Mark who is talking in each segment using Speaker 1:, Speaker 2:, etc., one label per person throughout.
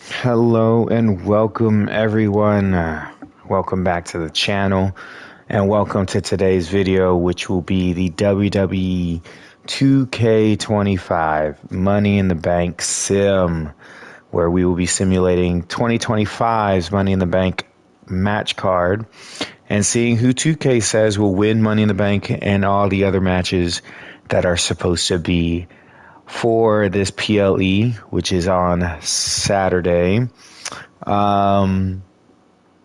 Speaker 1: Hello and welcome everyone. Welcome back to the channel and welcome to today's video, which will be the WWE 2K25 Money in the Bank Sim, where we will be simulating 2025's Money in the Bank match card and seeing who 2K says will win Money in the Bank and all the other matches that are supposed to be for this PLE, which is on Saturday.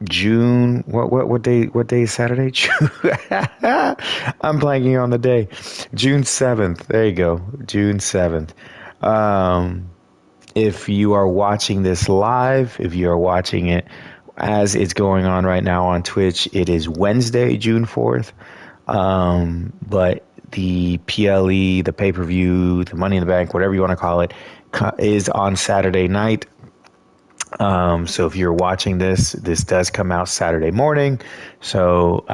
Speaker 1: June, what day is Saturday? I'm blanking on the day. June 7th. There you go. June 7th. If you are watching this live, if you are watching it as it's going on right now on Twitch, it is Wednesday, June 4th. But the PLE, the pay-per-view, the Money in the Bank, whatever you want to call it, is on Saturday night. So if you're watching this does come out Saturday morning. So,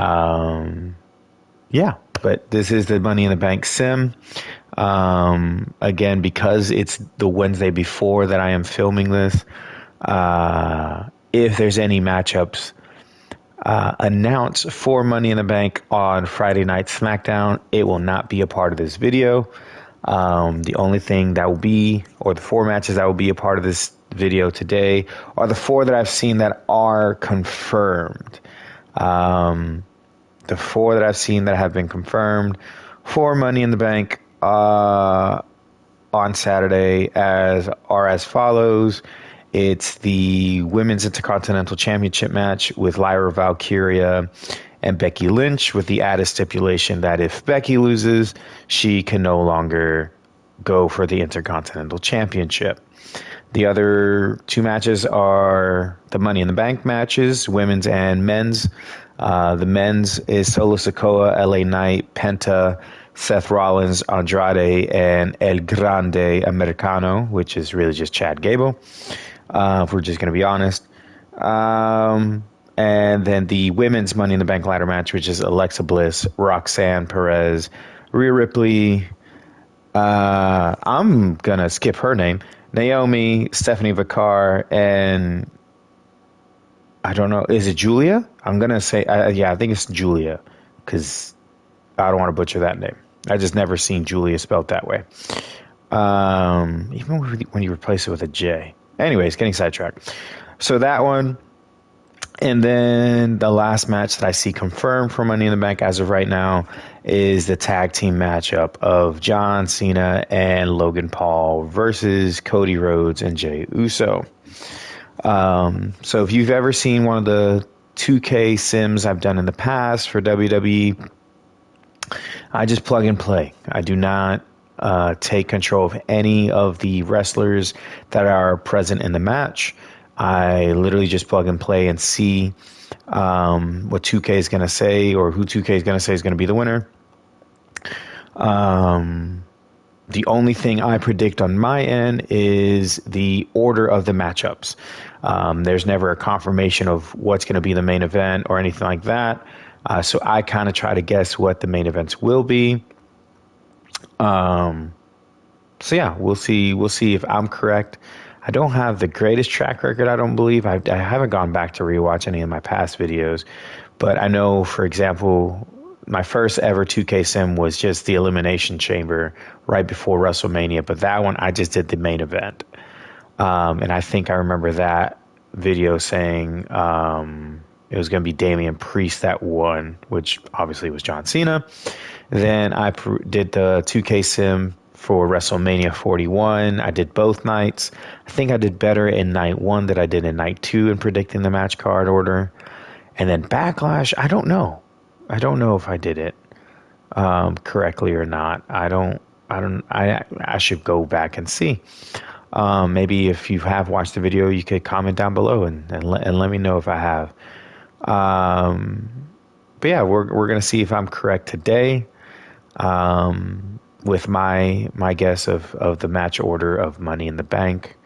Speaker 1: yeah, but this is the Money in the Bank sim. Again, because it's the Wednesday before that I am filming this, if there's any matchups announced for Money in the Bank on Friday Night SmackDown, it will not be a part of this video. The only thing that will be, or the four matches that will be a part of this video today, are the four that I've seen that are confirmed. The four that I've seen that have been confirmed for Money in the Bank on Saturday are as follows. It's the Women's Intercontinental Championship match with Lyra Valkyria and Becky Lynch, with the added stipulation that if Becky loses, she can no longer go for the Intercontinental Championship. The other two matches are the Money in the Bank matches, women's and men's. The men's is Solo Sikoa, LA Knight, Penta, Seth Rollins, Andrade, and El Grande Americano, which is really just Chad Gable, if we're just going to be honest. And then the women's Money in the Bank ladder match, which is Alexa Bliss, Roxanne Perez, Rhea Ripley. I'm going to skip her name. Naomi, Stephanie Vacar, and I don't know. Is it Julia? I'm going to say, yeah, I think it's Julia, because I don't want to butcher that name. I just never seen Julia spelled that way. Even when you replace it with a J. Anyways, getting sidetracked. So that one. And then the last match that I see confirmed for Money in the Bank as of right now is the tag team matchup of John Cena and Logan Paul versus Cody Rhodes and Jey Uso. So if you've ever seen one of the 2K sims I've done in the past for WWE, I just plug and play. I do not take control of any of the wrestlers that are present in the match. I literally just plug and play and see what 2K is going to say, or who 2K is going to say is going to be the winner. The only thing I predict on my end is the order of the matchups. There's never a confirmation of what's going to be the main event or anything like that. So I kind of try to guess what the main events will be. So yeah, we'll see. We'll see if I'm correct. I don't have the greatest track record, I don't believe. I haven't gone back to rewatch any of my past videos. But I know, for example, my first ever 2K sim was just the Elimination Chamber right before WrestleMania. But that one, I just did the main event. And I think I remember that video saying it was going to be Damian Priest that won, which obviously was John Cena. Then I did the 2K sim for WrestleMania 41. I did both nights. I think I did better in night one than I did in night two in predicting the match card order. And then Backlash, I don't know. I don't know if I did it correctly or not. I should go back and see. Maybe if you have watched the video, you could comment down below and let me know if I have. But yeah, we're going to see if I'm correct today. With my guess of the match order of Money in the Bank.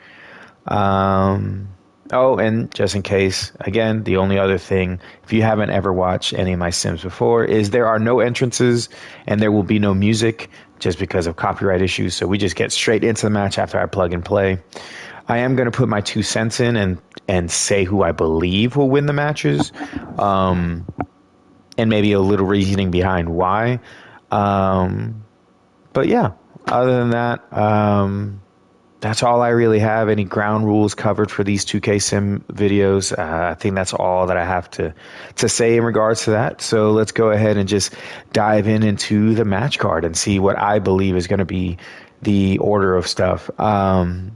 Speaker 1: Oh, and just in case, again, the only other thing, if you haven't ever watched any of my Sims before, is there are no entrances and there will be no music just because of copyright issues. So we just get straight into the match after I plug and play. I am going to put my 2 cents in and say who I believe will win the matches, um, and maybe a little reasoning behind why. Um, but yeah, other than that, that's all I really have. Any ground rules covered for these 2K Sim videos? I think that's all that I have to say in regards to that. So let's go ahead and just dive into the match card and see what I believe is going to be the order of stuff. Kind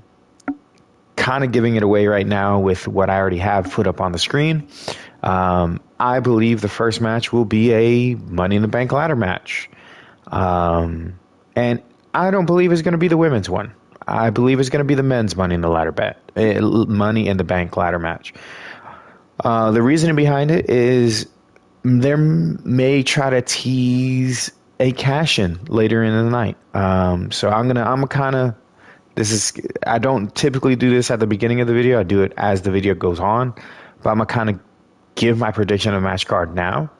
Speaker 1: of giving it away right now with what I already have put up on the screen. I believe the first match will be a Money in the Bank ladder match. And I don't believe it's going to be the women's one. I believe it's going to be the men's Money in the Money in the Bank ladder match. The reasoning behind it is they may try to tease a cash in later in the night. So I'm kind of, I don't typically do this at the beginning of the video. I do it as the video goes on, but I'm gonna kind of give my prediction of match card now.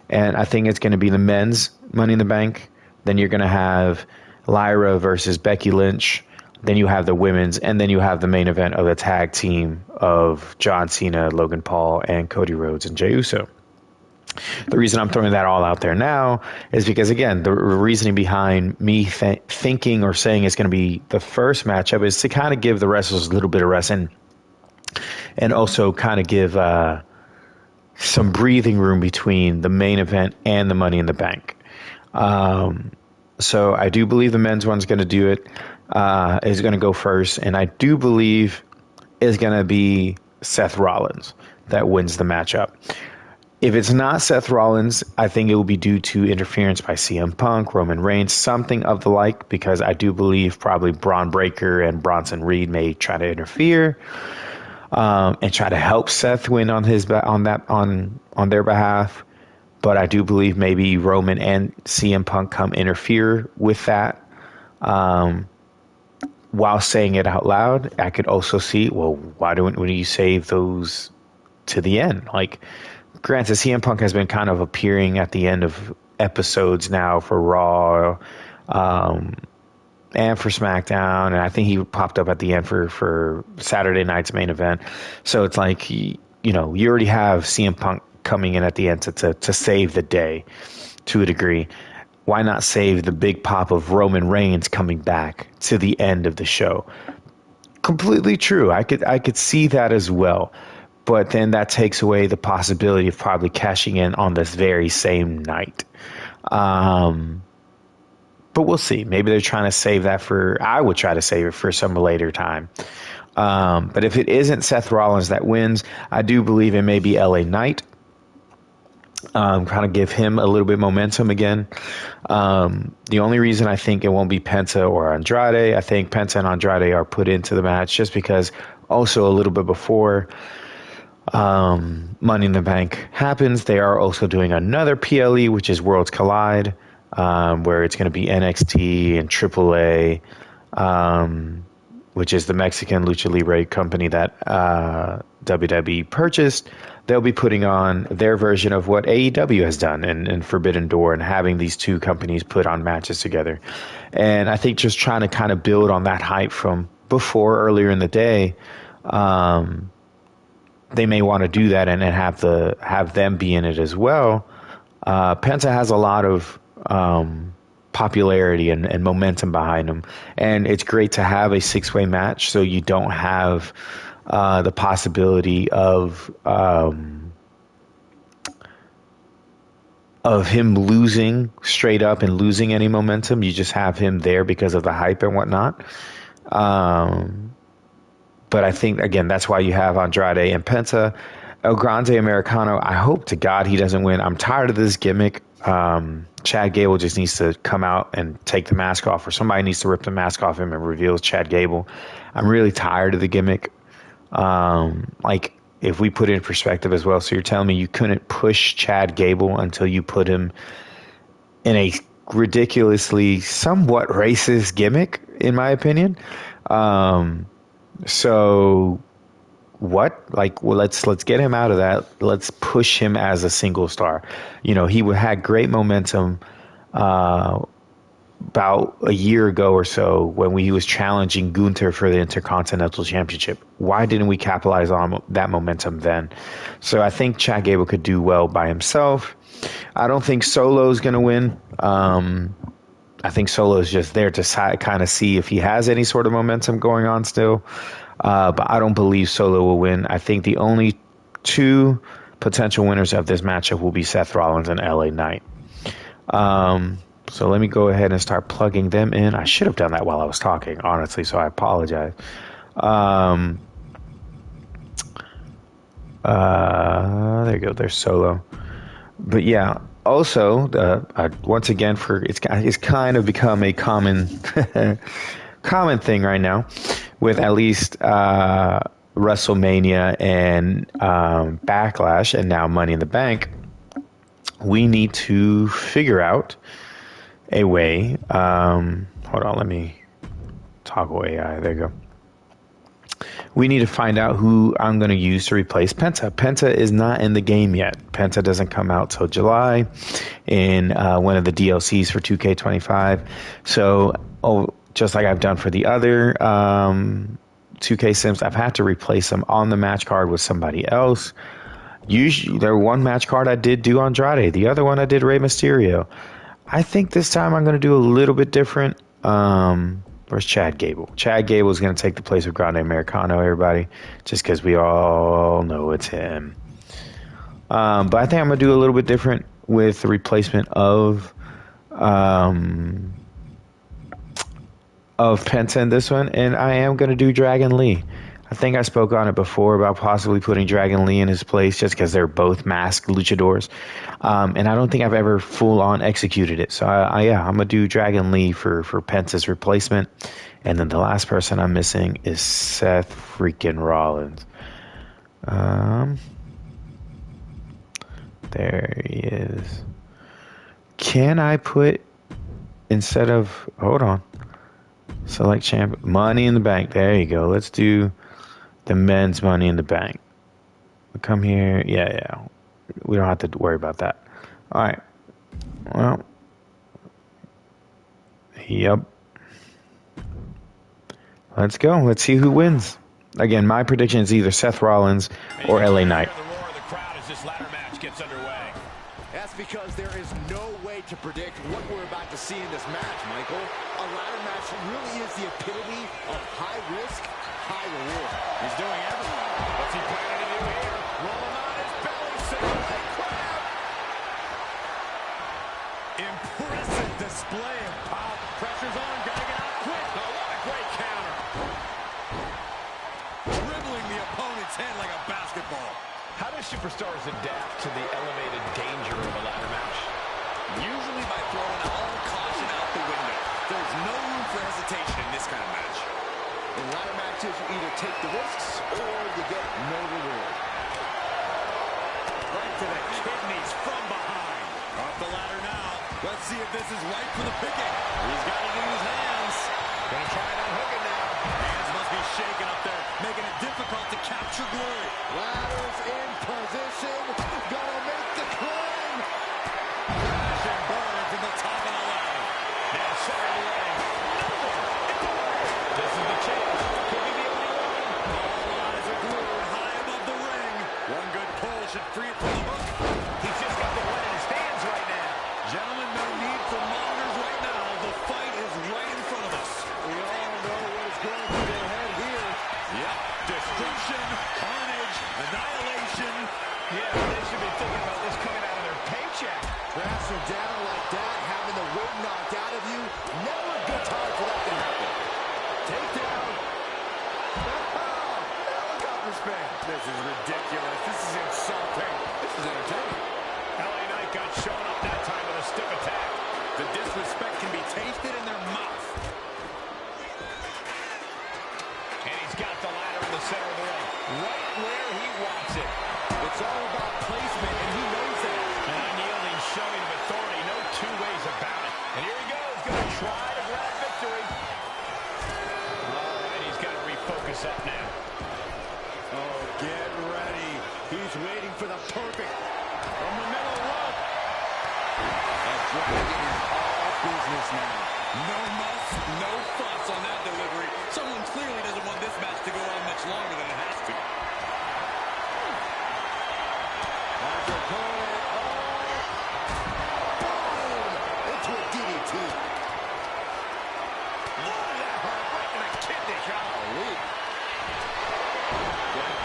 Speaker 1: And I think it's going to be the men's Money in the Bank. Then you're going to have Lyra versus Becky Lynch. Then you have the women's, and then you have the main event of the tag team of John Cena, Logan Paul, and Cody Rhodes and Jey Uso. The reason I'm throwing that all out there now is because, again, the reasoning behind me thinking or saying it's going to be the first matchup is to kind of give the wrestlers a little bit of rest and also kind of give some breathing room between the main event and the Money in the Bank. So I do believe the men's one's going to do it, is going to go first, and I do believe is going to be Seth Rollins that wins the matchup. If it's not Seth Rollins, I think it will be due to interference by CM Punk, Roman Reigns, something of the like, because I do believe probably Braun Breaker and Bronson Reed may try to interfere and try to help Seth win on their behalf. But I do believe maybe Roman and CM Punk come interfere with that. While saying it out loud, I could also see, well, why don't you save those to the end? Like, granted, CM Punk has been kind of appearing at the end of episodes now for Raw and for SmackDown, and I think he popped up at the end for Saturday night's main event. So it's like, you already have CM Punk coming in at the end to save the day to a degree. Why not save the big pop of Roman Reigns coming back to the end of the show? Completely true. I could see that as well. But then that takes away the possibility of probably cashing in on this very same night. But we'll see. Maybe they're trying to save that I would try to save it for some later time. But if it isn't Seth Rollins that wins, I do believe it may be LA Knight. Kind of give him a little bit momentum again. The only reason I think it won't be Penta or Andrade, I think Penta and Andrade are put into the match just because also a little bit before Money in the Bank happens, they are also doing another PLE, which is Worlds Collide, where it's going to be NXT and AAA, which is the Mexican Lucha Libre company that WWE purchased. They'll be putting on their version of what AEW has done in Forbidden Door and having these two companies put on matches together. And I think just trying to kind of build on that hype from before earlier in the day, they may want to do that and have them be in it as well. Penta has a lot of popularity and momentum behind him, and it's great to have a 6-way match so you don't have the possibility of him losing straight up and losing any momentum. You just have him there because of the hype and whatnot. But I think, again, that's why you have Andrade and Penta. El Grande Americano, I hope to God he doesn't win. I'm tired of this gimmick. Chad Gable just needs to come out and take the mask off, or somebody needs to rip the mask off him and reveal Chad Gable. I'm really tired of the gimmick. If we put it in perspective as well, so you're telling me you couldn't push Chad Gable until you put him in a ridiculously somewhat racist gimmick, in my opinion. So what? Let's get him out of that. Let's push him as a single star. He had great momentum about a year ago or so when he was challenging Gunther for the Intercontinental Championship. Why didn't we capitalize on that momentum then? So I think Chad Gable could do well by himself. I don't think Solo is going to win. I think Solo is just there to kind of see if he has any sort of momentum going on still. But I don't believe Solo will win. I think the only two potential winners of this matchup will be Seth Rollins and LA Knight. So let me go ahead and start plugging them in. I should have done that while I was talking, honestly, so I apologize. There you go. There's Solo. But yeah, also, once again, it's kind of become a common common thing right now with at least WrestleMania and Backlash and now Money in the Bank. We need to figure out a way. Hold on, let me toggle AI. There you go. We need to find out who I'm going to use to replace Penta. Penta is not in the game yet. Penta doesn't come out till July in one of the DLCs for 2K25. So, just like I've done for the other 2K Sims, I've had to replace them on the match card with somebody else. Usually, there one match card I did do Andrade. The other one I did Rey Mysterio. I think this time I'm going to do a little bit different. Where's Chad Gable? Chad Gable is going to take the place of Grande Americano, everybody, just because we all know it's him. But I think I'm going to do a little bit different with the replacement of Penta in this one, and I am going to do Dragon Lee. I think I spoke on it before about possibly putting Dragon Lee in his place just because they're both masked luchadors. And I don't think I've ever full on executed it. So I'm going to do Dragon Lee for Penta's replacement. And then the last person I'm missing is Seth freaking Rollins. There he is. Can I put, instead of, hold on, select champ, Money in the Bank. There you go. Let's do the men's Money in the Bank. Come here. Yeah. We don't have to worry about that. All right. Well. Yep. Let's go. Let's see who wins. Again, my prediction is either Seth Rollins or LA Knight.
Speaker 2: The roar of the crowd as this ladder match gets underway.
Speaker 3: That's because there is no way to predict what we're about to see in this match, Michael. A ladder match really is the epitome of high risk, high reward.
Speaker 2: He's doing everything. What's he planning to do here? Roll him on his belly, Samurai crab. Impressive display of power. Pressure's on, gotta get out quick. Oh, what a great counter. Dribbling the opponent's head like a basketball. How do superstars adapt to the elevated danger of a ladder match?
Speaker 3: Usually by throwing all caution out the window. There's no room for hesitation in this kind of match. In ladder matches, you either take the risks or you get no reward.
Speaker 2: Right to the kidneys from behind. Off the ladder now. Let's see if this is right for the picking. He's got it in his hands. Gonna try and unhook it now. Hands must be shaking up there, making it difficult to capture glory.
Speaker 3: Ladders in position. Gonna make the climb.
Speaker 2: Crash and burn from the top of the ladder. Now center of the ring. This is the chance. Could be the only one. All eyes are glued high above the ring. One good pull should free it from the hook. He's just got the one in his hands right now. Gentlemen, no need for monitors right now. The fight is right in front of us.
Speaker 3: We all know what is going through their head here.
Speaker 2: Yep. Destruction, carnage, annihilation. Yeah, they should be thinking about this coming out of their paycheck.
Speaker 3: Crashing down like that, having the wind knocked out of you. Never a good time for that to happen. Takedown. Helicopter spin.
Speaker 2: This is ridiculous. This is insulting.
Speaker 3: This is entertaining.
Speaker 2: LA Knight got shown up that time with a stiff attack.
Speaker 3: The disrespect can be tasted in their mouth.
Speaker 2: And he's got the ladder in the center of the ring, right where he wants it.
Speaker 3: It's all about placement, and he knows that.
Speaker 2: An unyielding showing of authority, no two ways about it. And here he goes, going to try to grab victory. All right, he's got to refocus up now.
Speaker 3: Oh, get ready. He's waiting for the perfect. From the middle rope. The Dragon is all business now. No muss, no fuss on that delivery. Someone clearly doesn't want this match to go on much longer than it has to.
Speaker 2: After pulling it off. Boom! Into a DDT.
Speaker 3: Oh, that hurt right in the kidney. Golly.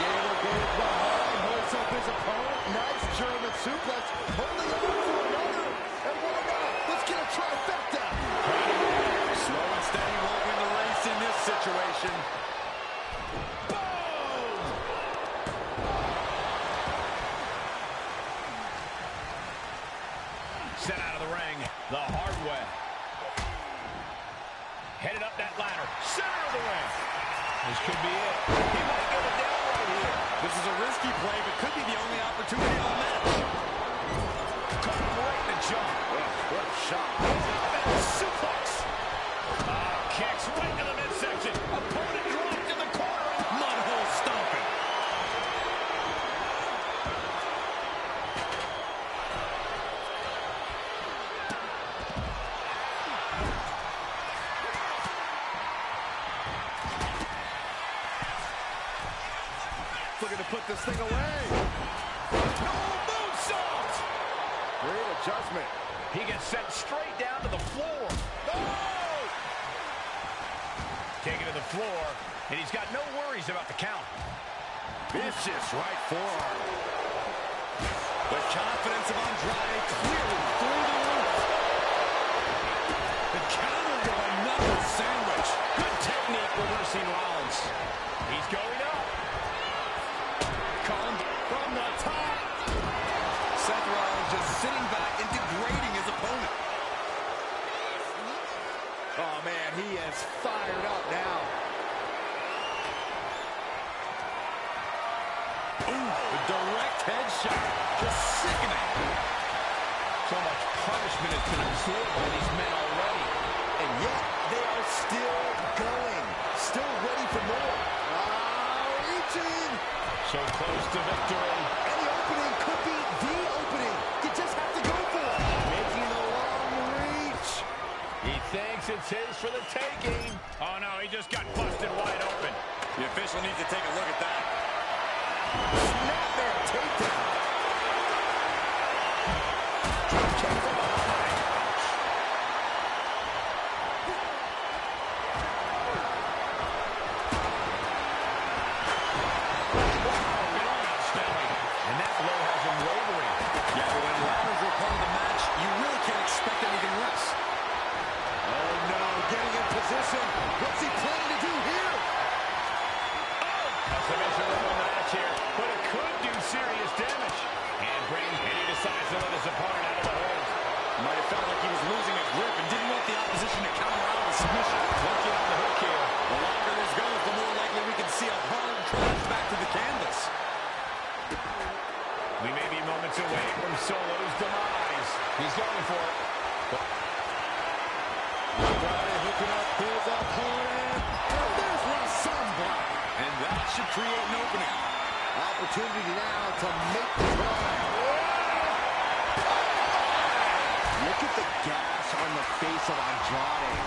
Speaker 2: Gator goes behind, holds up his opponent. Nice German suplex. Holding on for another. And why not? Let's get a trifecta.
Speaker 3: Slow and steady won't win the race in this situation.
Speaker 2: Boom!
Speaker 4: Sent out of the ring the hard way. Headed up that ladder. Center of the ring. This could be it. He might get it down right here.
Speaker 3: This is a risky play, but could be the only opportunity of the match.
Speaker 4: Caught him right in the jump.
Speaker 3: What a shot.
Speaker 4: Suplex. Kicks right to the midsection. Opponent dropped in the corner.
Speaker 3: Mudhole stomping.
Speaker 2: Looking to put this thing away.
Speaker 4: No moonsault.
Speaker 2: Great adjustment.
Speaker 4: He gets sent straight down to the floor. Oh! Taken to the floor, and he's got no worries about the count.
Speaker 3: Vicious right forearm. The confidence of Andrade clearly through the roof. The counter to another sandwich.
Speaker 4: Good technique reversing Rollins. He's going up.
Speaker 3: Colin from the top. Seth Rollins just sitting back and degrading his opponent.
Speaker 2: Oh, man, he is fired up now.
Speaker 3: Ooh, the direct headshot. Just sickening.
Speaker 4: So much punishment has been absorbed by these men already.
Speaker 2: And yet, they are still going. Still ready for more. Reaching.
Speaker 4: So close to victory.
Speaker 2: And the opening could be the opening. You just have to go for it. Making a long reach.
Speaker 4: He thinks it's his for the taking. Oh, no, he just got busted wide open.
Speaker 3: The official needs to take a look at that.
Speaker 2: Snapmare takedown. Kick from behind.
Speaker 4: And that blow has him wavering.
Speaker 3: Yeah, but when ladders are part of the match, you really can't expect anything less.
Speaker 2: Oh, no, getting in position. What's he planning to do here?
Speaker 4: A submission will win the match here, but it could do serious damage. And he decides to let his opponent out of the hold.
Speaker 3: Might have felt like he was losing a grip and didn't want the opposition to counter out with submission.
Speaker 4: Looking on the hook here.
Speaker 3: The longer this goes, the more likely we can see a hard crash back to the canvas.
Speaker 4: We may be moments away from Solo's demise. He's going for it.
Speaker 2: Andrade hooking up his opponent. And there's La Sombra.
Speaker 3: And that should create an opening.
Speaker 2: Opportunity now to make the climb. Look at the gash on the face of Andrade.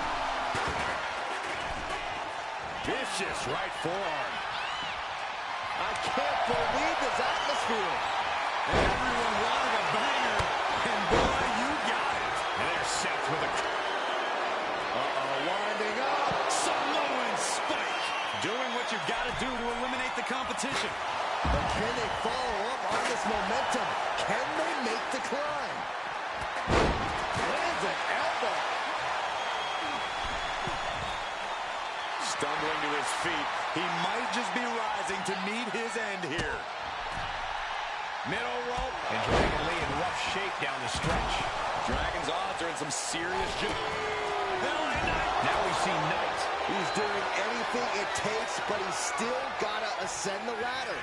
Speaker 3: Vicious right forearm.
Speaker 2: I can't believe this atmosphere.
Speaker 3: And everyone wanted a banger. And boy, you got it.
Speaker 4: And there's Seth with a...
Speaker 2: Winding up.
Speaker 3: Samoan spike. Doing what you've got to do to eliminate the competition.
Speaker 2: But can they follow up on this momentum? Can they make the climb? Lands an elbow.
Speaker 3: Stumbling to his feet. He might just be rising to meet his end here.
Speaker 4: Middle rope. And Dragon Lee in rough shape down the stretch.
Speaker 3: Dragon's odds are in some serious jeopardy.
Speaker 4: Now we see Knight.
Speaker 2: He's doing anything it takes, but he's still got to ascend the ladder.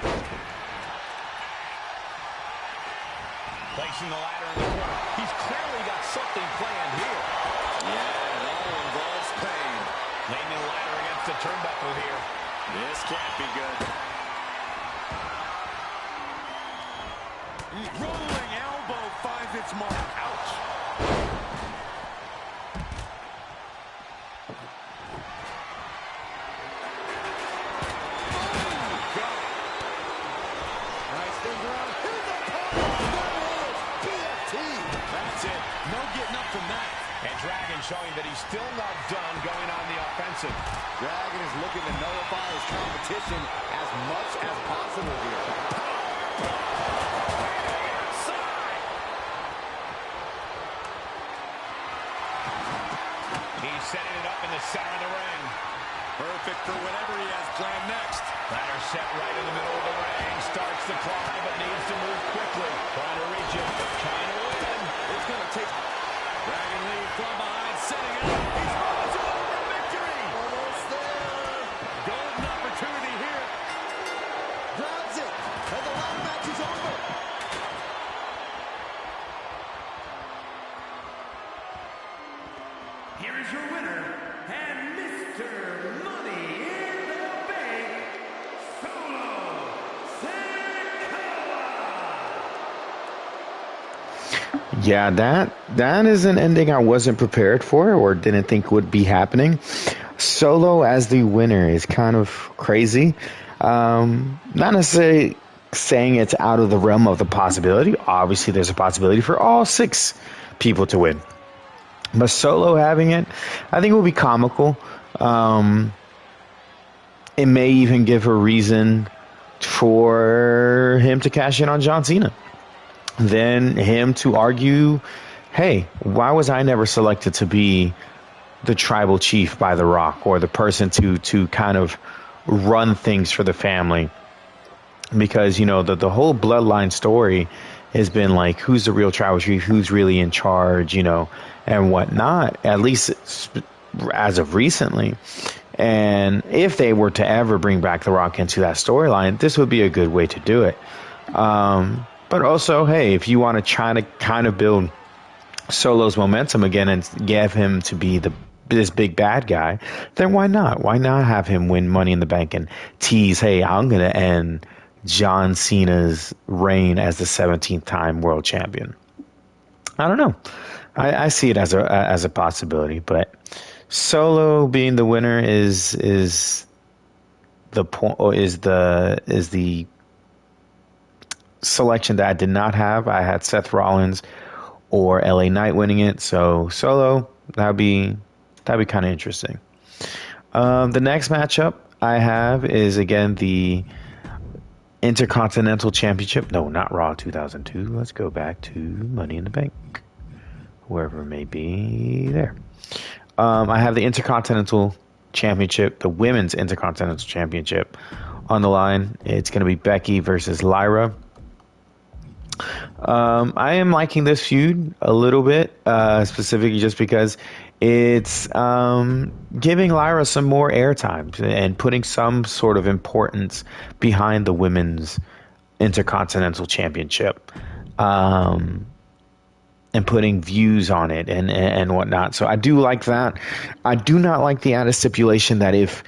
Speaker 4: Placing the ladder in the corner. He's clearly got something planned here.
Speaker 3: Yeah, it all involves pain.
Speaker 4: Laying the ladder against the turnbuckle here.
Speaker 3: This can't be good. Rolling elbow finds its mark. Ouch.
Speaker 4: showing that he's still not done going on the offensive.
Speaker 3: Dragon is looking to nullify his competition as much as possible here.
Speaker 4: He's setting it up in the center of the ring.
Speaker 2: Perfect for whatever he has planned next.
Speaker 4: Ladder set right in the middle of the ring. Starts the climb, but needs to move quickly. Trying to reach it. Trying to win.
Speaker 3: It's going to take...
Speaker 2: Dragon Lee from behind, setting up. He's marching over victory.
Speaker 3: Almost there.
Speaker 2: Golden opportunity here.
Speaker 3: Grabs it. And the ladder match is over.
Speaker 5: Here is your winner, and Mr. Money in the Bank, Solo Sikoa.
Speaker 1: Yeah, that is an ending I wasn't prepared for or didn't think would be happening. Solo as the winner is kind of crazy. Not necessarily saying it's out of the realm of the possibility. Obviously, there's a possibility for all 6 people to win. But Solo having it, I think, will be comical. It may even give a reason for him to cash in on John Cena. Then him to argue, hey, why was I never selected to be the tribal chief by The Rock, or the person to kind of run things for the family? Because, you know, the whole bloodline story has been like, who's the real tribal chief, who's really in charge, you know, and whatnot, at least as of recently. And if they were to ever bring back The Rock into that storyline, this would be a good way to do it. But also, hey, if you want to try to kind of build Solo's momentum again and get him to be this big bad guy, then why not? Why not have him win Money in the Bank and tease, hey, I'm going to end John Cena's reign as the 17th time world champion? I don't know. I see it as a possibility, but Solo being the winner is the point, or is the selection that I did not have. I had Seth Rollins or LA Knight winning it, so Solo, that'd be kind of interesting. The next matchup I have is again the Intercontinental Championship. No, not Raw 2002. Let's go back to Money in the Bank, whoever may be there. I have the Intercontinental Championship, the Women's Intercontinental Championship on the line. It's going to be Becky versus Lyra. I am liking this feud a little bit, specifically just because it's giving Lyra some more airtime and putting some sort of importance behind the Women's Intercontinental Championship, and putting views on it and whatnot. So I do like that. I do not like the added stipulation that if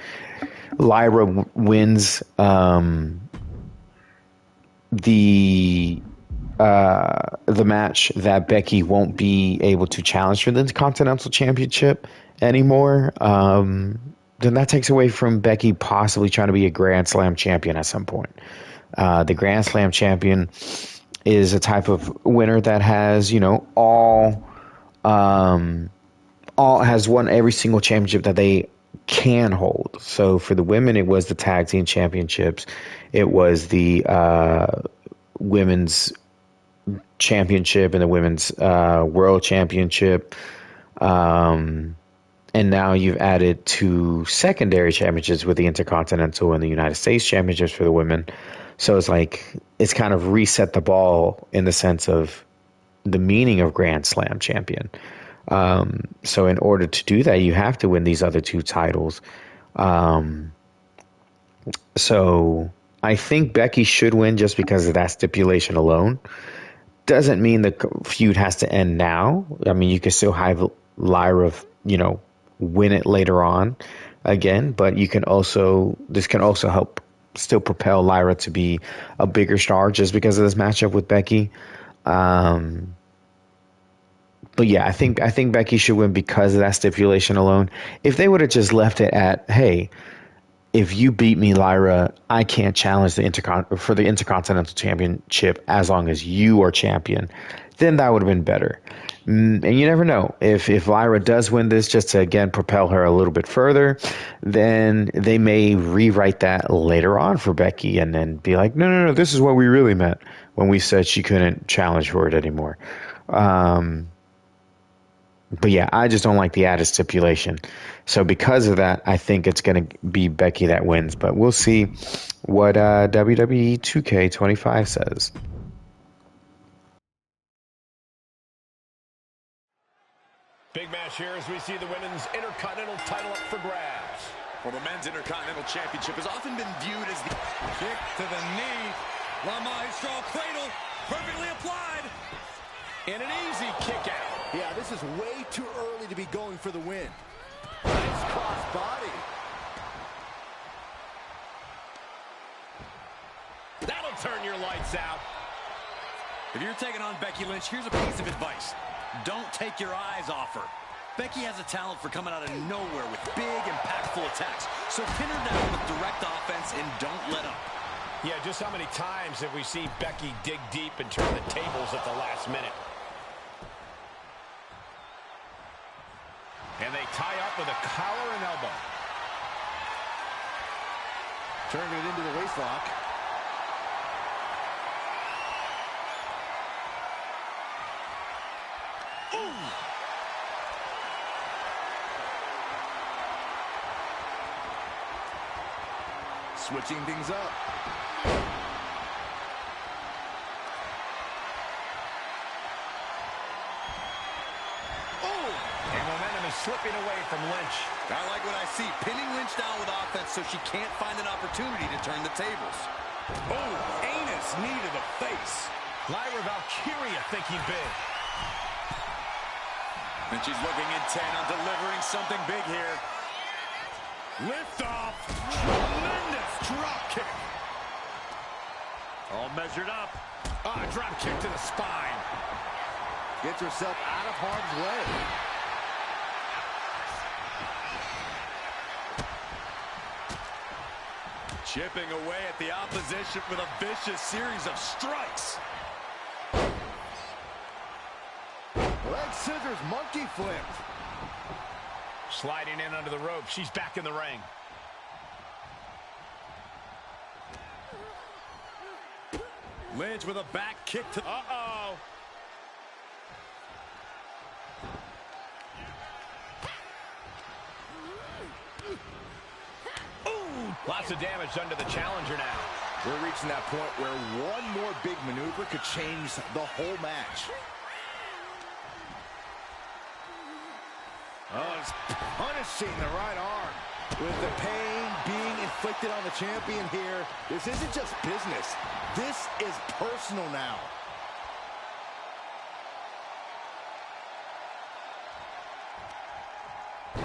Speaker 1: Lyra wins the match, that Becky won't be able to challenge for the Intercontinental Championship anymore. Then that takes away from Becky possibly trying to be a Grand Slam champion at some point. The Grand Slam champion is a type of winner that has, you know, all has won every single championship that they can hold. So for the women, it was the tag team championships, it was the women's championship and the women's world championship, and now you've added 2 secondary championships with the Intercontinental and the United States championships for the women. So it's like it's kind of reset the ball in the sense of the meaning of Grand Slam champion. So in order to do that, you have to win these other 2 titles. So I think Becky should win just because of that stipulation alone. Doesn't mean the feud has to end now. I mean, you can still have Lyra, you know, win it later on again, but this can also help still propel Lyra to be a bigger star just because of this matchup with Becky. But yeah, I think Becky should win because of that stipulation alone. If they would have just left it at, hey, if you beat me, Lyra, I can't challenge the for the Intercontinental Championship as long as you are champion, then that would have been better. And you never know. If Lyra does win this, just to again propel her a little bit further, then they may rewrite that later on for Becky and then be like, no, this is what we really meant when we said she couldn't challenge for it anymore. But yeah, I just don't like the added stipulation. So because of that, I think it's going to be Becky that wins. But we'll see what WWE 2K25 says.
Speaker 4: Big match here as we see the women's Intercontinental title up for grabs.
Speaker 3: Well, the men's Intercontinental Championship has often been viewed as the
Speaker 2: Kick to the knee. La Maestro cradle. Perfectly applied.
Speaker 4: And an easy kick out.
Speaker 3: Yeah, this is way too early to be going for the win. Nice cross body.
Speaker 4: That'll turn your lights out.
Speaker 2: If you're taking on Becky Lynch, here's a piece of advice. Don't take your eyes off her. Becky has a talent for coming out of nowhere with big, impactful attacks. So pin her down with direct offense and don't let up.
Speaker 4: Yeah, just how many times have we seen Becky dig deep and turn the tables at the last minute? And they tie up with a collar and elbow.
Speaker 3: Turning it into the waistlock. Switching things up.
Speaker 4: And momentum is slipping away from Lynch.
Speaker 3: I like what I see. Pinning Lynch down with offense so she can't find an opportunity to turn the tables.
Speaker 2: Oh, anus knee to the face.
Speaker 4: Lyra Valkyria thinking big.
Speaker 3: And she's looking intent on delivering something big here.
Speaker 2: Lift off. Tremendous drop kick. All measured up.
Speaker 4: Drop kick to the spine.
Speaker 3: Gets herself out of harm's way. Chipping away at the opposition with a vicious series of strikes. Leg scissors monkey flipped.
Speaker 4: Sliding in under the rope. She's back in the ring.
Speaker 2: Lynch with a back kick to...
Speaker 4: Uh-oh. Lots of damage done to the challenger now.
Speaker 3: We're reaching that point where one more big maneuver could change the whole match. Oh, it's punishing the right arm. With the pain being inflicted on the champion here, this isn't just business. This is personal now.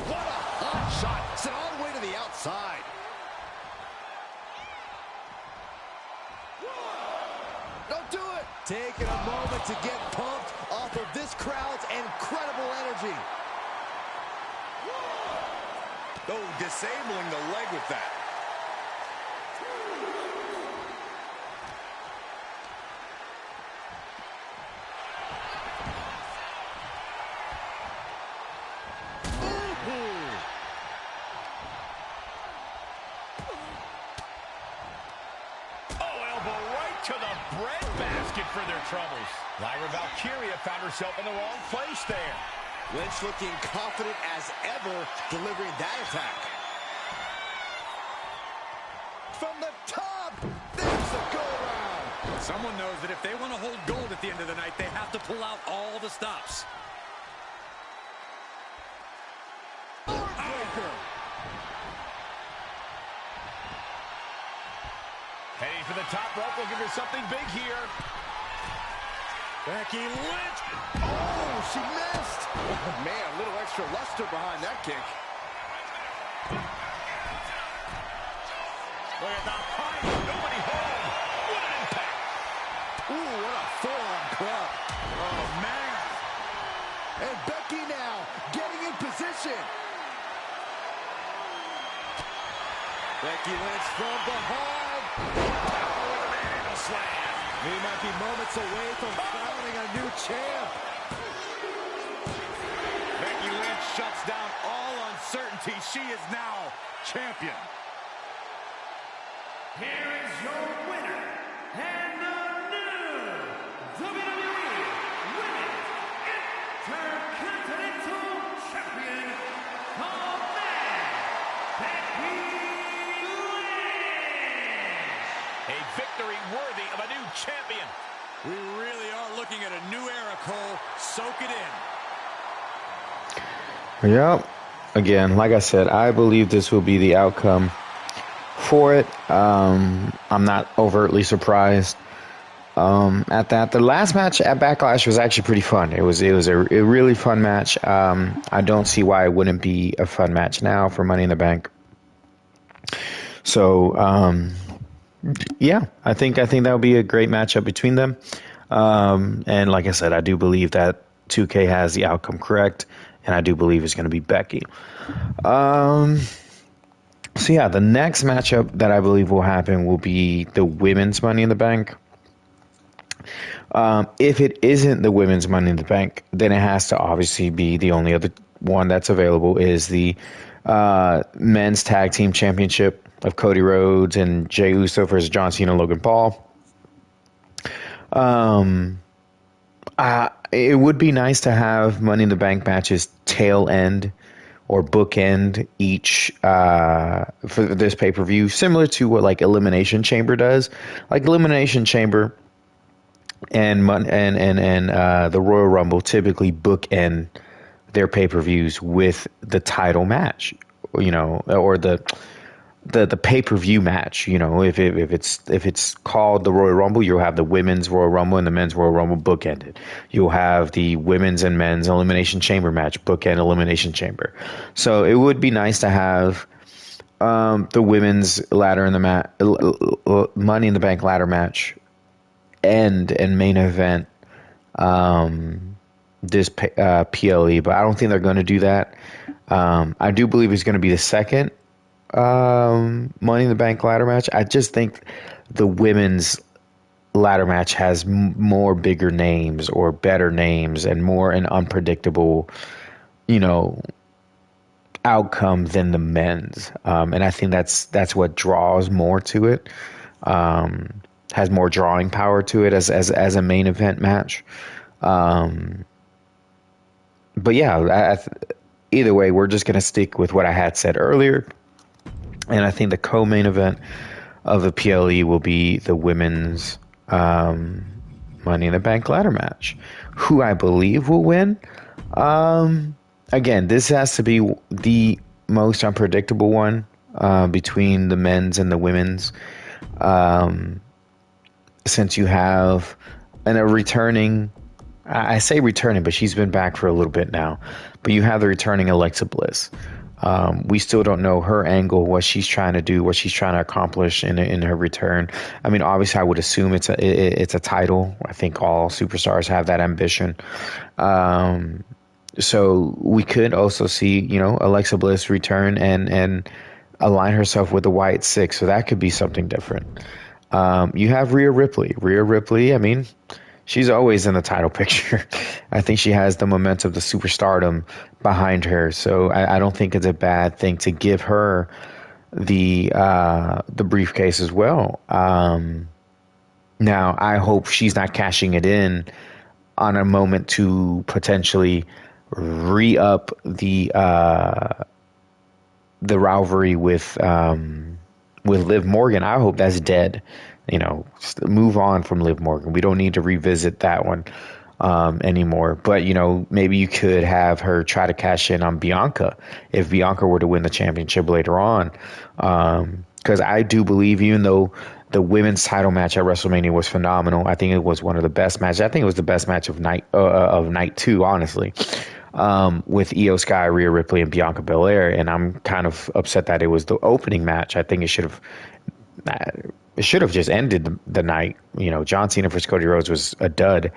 Speaker 3: What a hot shot. Sent all the way to the outside. Don't do it. Taking a moment to get pumped off of this crowd's incredible energy. Oh, disabling the leg with that.
Speaker 4: To the breadbasket for their troubles. Lyra Valkyria found herself in the wrong place there.
Speaker 3: Lynch looking confident as ever, delivering that attack. From the top, there's the go-around.
Speaker 2: Someone knows that if they want to hold gold at the end of the night, they have to pull out all the stops.
Speaker 3: Heartbreaker.
Speaker 4: Heading for the top rope, looking for something big here.
Speaker 2: Becky Lynch.
Speaker 3: Oh, she missed. Oh, man, a little extra luster behind that kick.
Speaker 4: Look at that height. Nobody home. What an impact.
Speaker 3: Ooh, what a forearm club.
Speaker 2: Oh, man.
Speaker 3: And Becky now getting in position.
Speaker 2: The Becky Lynch from behind. Power with a manhandle slam. We might be moments away from crowning a new champ.
Speaker 4: Becky Lynch shuts down all uncertainty. She is now champion.
Speaker 5: Here is your winner and the new WWE Women's Intercontinental Champion, Becky Lynch.
Speaker 4: A victory worthy of a new champion.
Speaker 2: We really are looking at a new era, Cole. Soak it in.
Speaker 1: Yep. Again, like I said, I believe this will be the outcome for it. I'm not overtly surprised at that. The last match at Backlash was actually pretty fun. It was a really fun match. I don't see why it wouldn't be a fun match now for Money in the Bank. So yeah, I think that would be a great matchup between them. And like I said, I do believe that 2K has the outcome correct, and I do believe it's going to be Becky. So yeah, the next matchup that I believe will happen will be the women's Money in the Bank. If it isn't the women's Money in the Bank, then it has to obviously be the only other one that's available is the men's tag team championship of Cody Rhodes and Jey Uso versus John Cena and Logan Paul. It would be nice to have Money in the Bank matches tail end or bookend each for this pay-per-view, similar to what like Elimination Chamber does. Like Elimination Chamber and the Royal Rumble typically bookend their pay-per-views with the title match, you know, or the pay-per-view match. You know, if it's called the Royal Rumble, you'll have the women's Royal Rumble and the men's Royal Rumble bookended. You'll have the women's and men's Elimination Chamber match bookend Elimination Chamber. So it would be nice to have the women's ladder in the Money in the Bank ladder match and main event this PLE, but I don't think they're going to do that. I do believe it's going to be the second Money in the Bank ladder match. I just think the women's ladder match has more bigger names or better names and more an unpredictable, you know, outcome than the men's. And I think that's what draws more to it. Has more drawing power to it as a main event match. But yeah, either way, we're just going to stick with what I had said earlier. And I think the co-main event of the PLE will be the women's Money in the Bank ladder match. Who I believe will win? Again, this has to be the most unpredictable one between the men's and the women's. Since you have a returning, I say returning, but she's been back for a little bit now. But you have the returning Alexa Bliss. We still don't know her angle, what she's trying to do, what she's trying to accomplish in her return. I mean, obviously, I would assume it's a title. I think all superstars have that ambition. So we could also see, you know, Alexa Bliss return and align herself with the Wyatt Six. So that could be something different. You have Rhea Ripley. Rhea Ripley, I mean, she's always in the title picture. I think she has the momentum, the superstardom behind her. So I don't think it's a bad thing to give her the briefcase as well. Now, I hope she's not cashing it in on a moment to potentially re-up the rivalry with Liv Morgan. I hope that's dead. You know, move on from Liv Morgan. We don't need to revisit that one anymore. But, you know, maybe you could have her try to cash in on Bianca if Bianca were to win the championship later on. Because I do believe, even though the women's title match at WrestleMania was phenomenal, I think it was one of the best matches. I think it was the best match of night two, honestly. With Io Sky, Rhea Ripley, and Bianca Belair, and I'm kind of upset that it was the opening match. I think it should have just ended the night. You know, John Cena versus Cody Rhodes was a dud.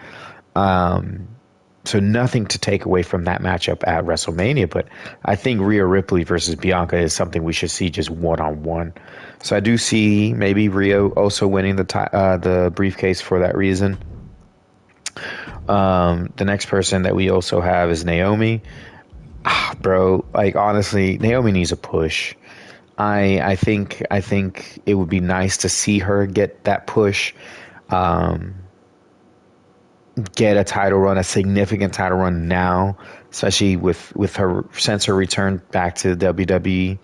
Speaker 1: So nothing to take away from that matchup at WrestleMania, but I think Rhea Ripley versus Bianca is something we should see just one-on-one. So I do see maybe Rhea also winning the briefcase for that reason. The next person that we also have is Naomi. Bro, like honestly, Naomi needs a push. I think it would be nice to see her get that push, um, get a title run, a significant title run now, especially with her since her return back to WWE.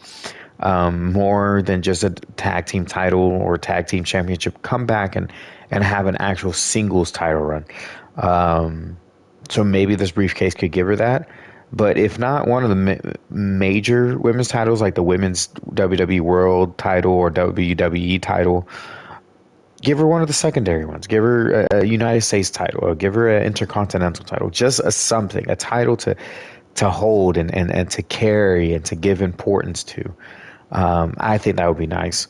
Speaker 1: More than just a tag team title or tag team championship, come back and have an actual singles title run. So maybe this briefcase could give her that. But if not, one of the major women's titles, like the women's WWE World title or WWE title, give her one of the secondary ones. Give her a United States title, or give her an Intercontinental title. Just a something, a title to hold and to carry and to give importance to. I think that would be nice.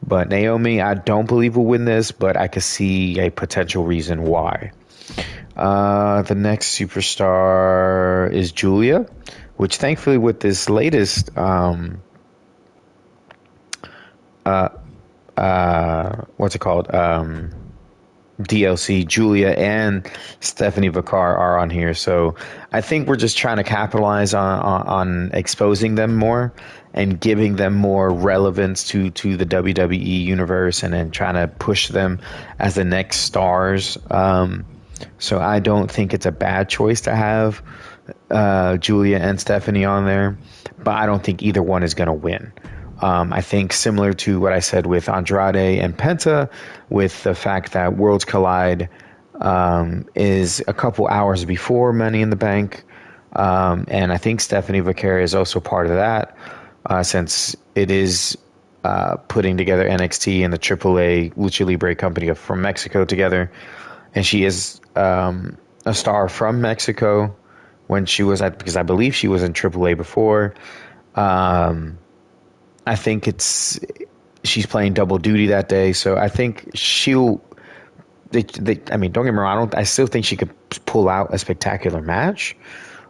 Speaker 1: But Naomi, I don't believe will win this, but I could see a potential reason why. The next superstar is Julia, which thankfully with this latest what's it called? DLC, Julia and Stephanie Vacar are on here. So I think we're just trying to capitalize on exposing them more and giving them more relevance to the WWE universe, and then trying to push them as the next stars. So I don't think it's a bad choice to have Julia and Stephanie on there, but I don't think either one is going to win. I think similar to what I said with Andrade and Penta, with the fact that Worlds Collide is a couple hours before Money in the Bank. And I think Stephanie Vaquera is also part of that, since it is putting together NXT and the AAA Lucha Libre company from Mexico together. And she is a star from Mexico when she was because I believe she was in AAA before. I think she's playing double duty that day, so I think she'll. I mean, don't get me wrong. I still think she could pull out a spectacular match,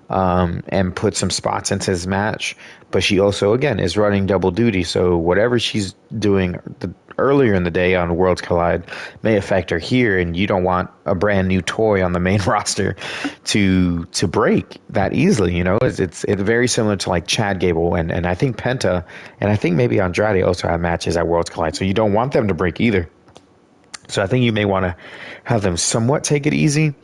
Speaker 1: and put some spots into this match. But she also, again, is running double duty, so whatever she's doing earlier in the day on Worlds Collide may affect her here, and you don't want a brand new toy on the main roster to break that easily. You know, it's very similar to like Chad Gable and I think Penta, and I think maybe Andrade also have matches at Worlds Collide, so you don't want them to break either. So I think you may want to have them somewhat take it easy.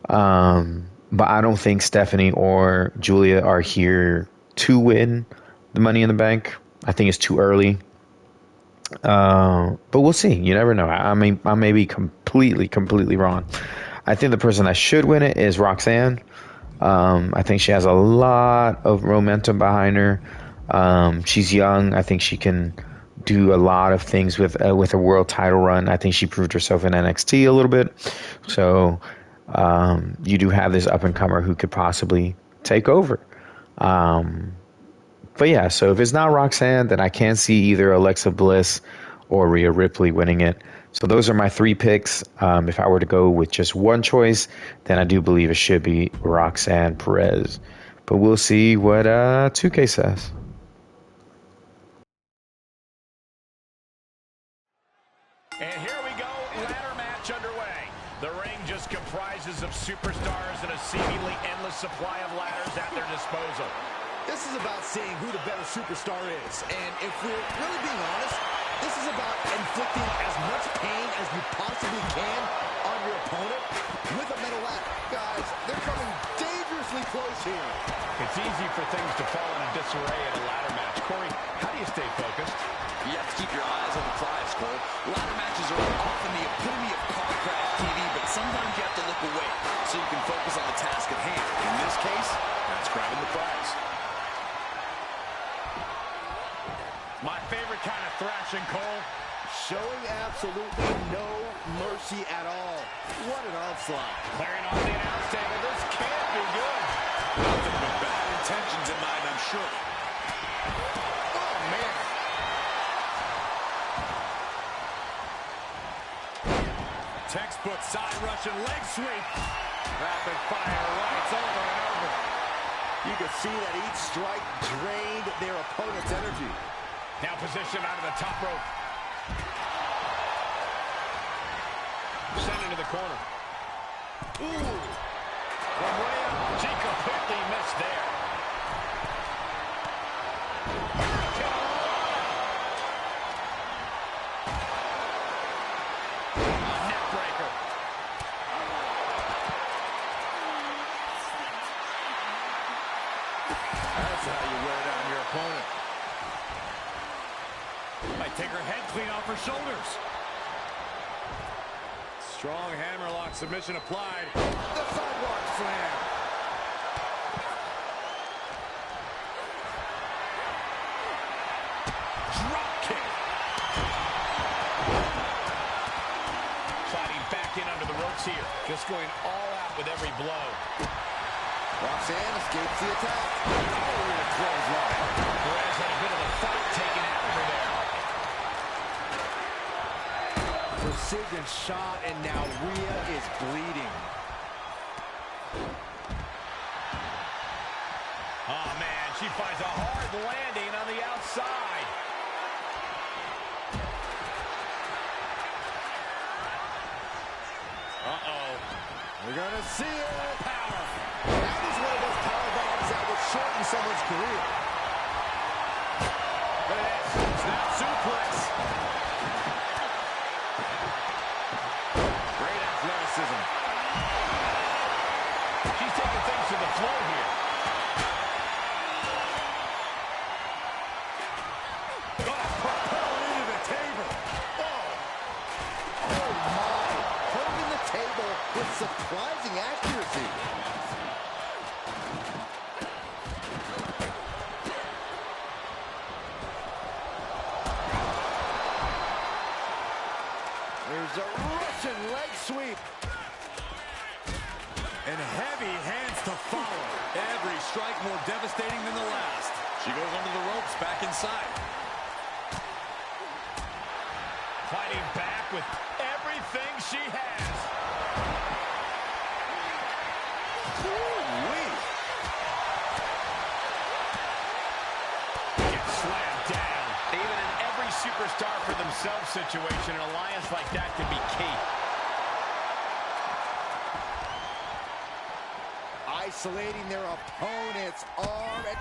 Speaker 1: But I don't think Stephanie or Julia are here to win the Money in the Bank. I think it's too early. But we'll see. You never know. I may be completely wrong. I think the person that should win it is Roxanne. I think she has a lot of momentum behind her. She's young. I think she can do a lot of things with a world title run. I think she proved herself in NXT a little bit. So you do have this up and comer who could possibly take over. But yeah, so if it's not Roxanne, then I can't see either Alexa Bliss or Rhea Ripley winning it. So those are my three picks. If I were to go with just one choice, then I do believe it should be Roxanne Perez. But we'll see what 2K says.
Speaker 4: And here we go, ladder match underway. The ring just comprises of superstars and a seemingly endless supply of ladders at their disposal.
Speaker 3: This is about seeing who the better superstar is. And if we're really being honest, this is about inflicting as much pain as you possibly can on your opponent with a metal ladder. Guys, they're coming dangerously close here.
Speaker 4: It's easy for things to fall into disarray in a ladder match. Corey, how do you stay focused?
Speaker 3: You have to keep your eyes on the prize, Cole. Ladder matches are often the epitome of car crash TV, but sometimes you have to look away so you can focus on the task at hand. In this case, that's grabbing the prize.
Speaker 4: My favorite kind of thrashing, Cole.
Speaker 3: Showing absolutely no mercy at all. What an onslaught.
Speaker 4: Clearing off the announce table. This can't be good.
Speaker 3: Nothing but bad intentions in mind, I'm sure. Oh, man.
Speaker 2: Textbook side rush and leg sweep. Rapid fire rights over and over.
Speaker 3: You can see that each strike drained their opponent's energy.
Speaker 4: Now positioned out of the top rope. Sent into the corner. Ooh. From way up. She completely missed there. Neck breaker.
Speaker 2: That's how you wear down your opponent.
Speaker 5: Might take her head clean off her shoulders.
Speaker 2: Strong hammerlock submission applied. The sidewalk slam.
Speaker 4: Drop kick. Sliding back in under the ropes here. Just going all out with every blow.
Speaker 3: Roxanne escapes the attack.
Speaker 2: Oh, a clothesline.
Speaker 4: Perez had a bit of a fight taken out of her there.
Speaker 3: Precision shot, and now Rhea is bleeding.
Speaker 4: Oh, man, she finds a hard landing on the outside. Uh-oh.
Speaker 3: We're going to see it.
Speaker 4: Power.
Speaker 3: That is one of those power bombs that would shorten someone's career.
Speaker 4: Look at this. Snap suplex.
Speaker 2: Great athleticism.
Speaker 4: She's taking things to the floor here.
Speaker 2: Propelled into the table.
Speaker 3: Oh, my. Holding the table with surprising accuracy. There's a Russian leg sweep.
Speaker 2: And heavy hands to follow. Every strike more devastating than the last. She goes under the ropes, back inside.
Speaker 4: Fighting back with everything she has.
Speaker 2: Ooh-wee.
Speaker 4: Gets slammed down. Even in every superstar for themselves situation, an alliance like that can be key.
Speaker 3: Isolating their opponent's arm, and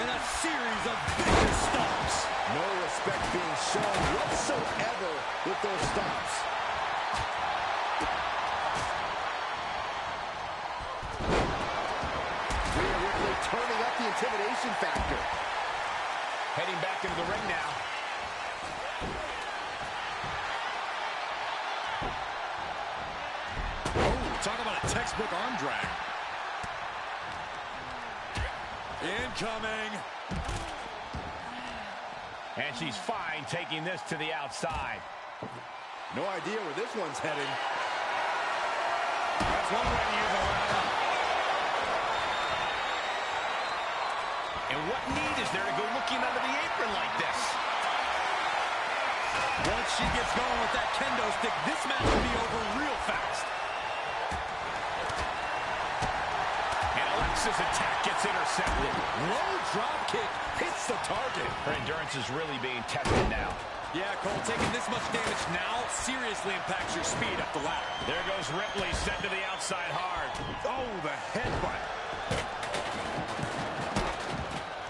Speaker 2: And a series of big stomps.
Speaker 3: no respect being shown whatsoever with those stomps. Rhea Ripley turning up the intimidation factor.
Speaker 4: Heading back into the ring now.
Speaker 2: Talk about a textbook arm drag. Incoming.
Speaker 4: And she's fine taking this to the outside.
Speaker 3: No idea where this one's heading.
Speaker 4: That's one way to use a ladder. And what need is there to go looking under the apron like this?
Speaker 2: Once she gets going with that kendo stick, this match will be over real fast.
Speaker 4: And Alexa's attack gets intercepted.
Speaker 3: Low drop kick hits the target.
Speaker 4: Her endurance is really being tested now.
Speaker 2: Yeah, Cole, taking this much damage now seriously impacts your speed up the ladder.
Speaker 4: There goes Ripley, sent to the outside hard.
Speaker 2: Oh, the headbutt.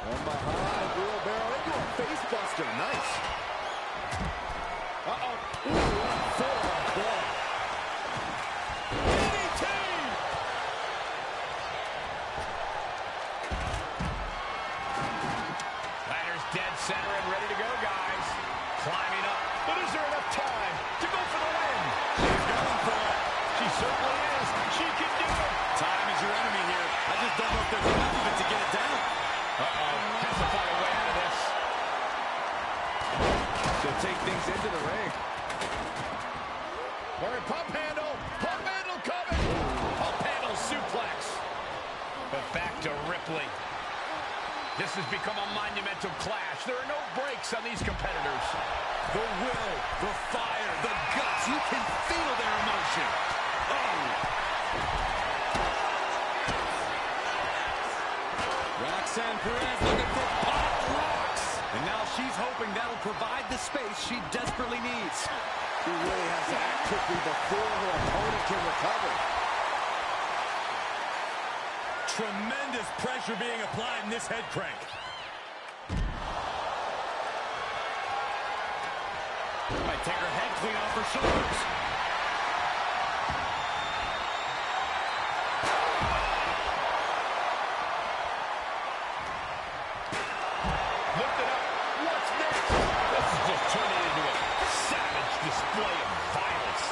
Speaker 3: From behind, wheelbarrow into a face buster. Nice. Uh-oh. Ooh, forearm club.
Speaker 2: DDT!
Speaker 4: Ladder's dead center and ready to go, guys. Climbing up. But is there enough time to go for the win?
Speaker 2: She's going for it.
Speaker 4: She certainly is. She can do it.
Speaker 2: Time is your enemy here. I just don't know if there's enough of it to get it down.
Speaker 4: Uh-oh. Has to find a way out of this.
Speaker 3: She'll take things into the ring.
Speaker 4: Or pump handle. Pump handle coming. Pump handle suplex. But back to Ripley. This has become a monumental clash. There are no breaks on these competitors.
Speaker 2: The will, the fire, the guts. You can feel their emotion.
Speaker 3: quickly before her opponent can recover.
Speaker 2: Tremendous pressure being applied in this head crank. Might take her head clean off her shoulders.
Speaker 4: Lift it up. What's next? This is just turning into a savage display of violence.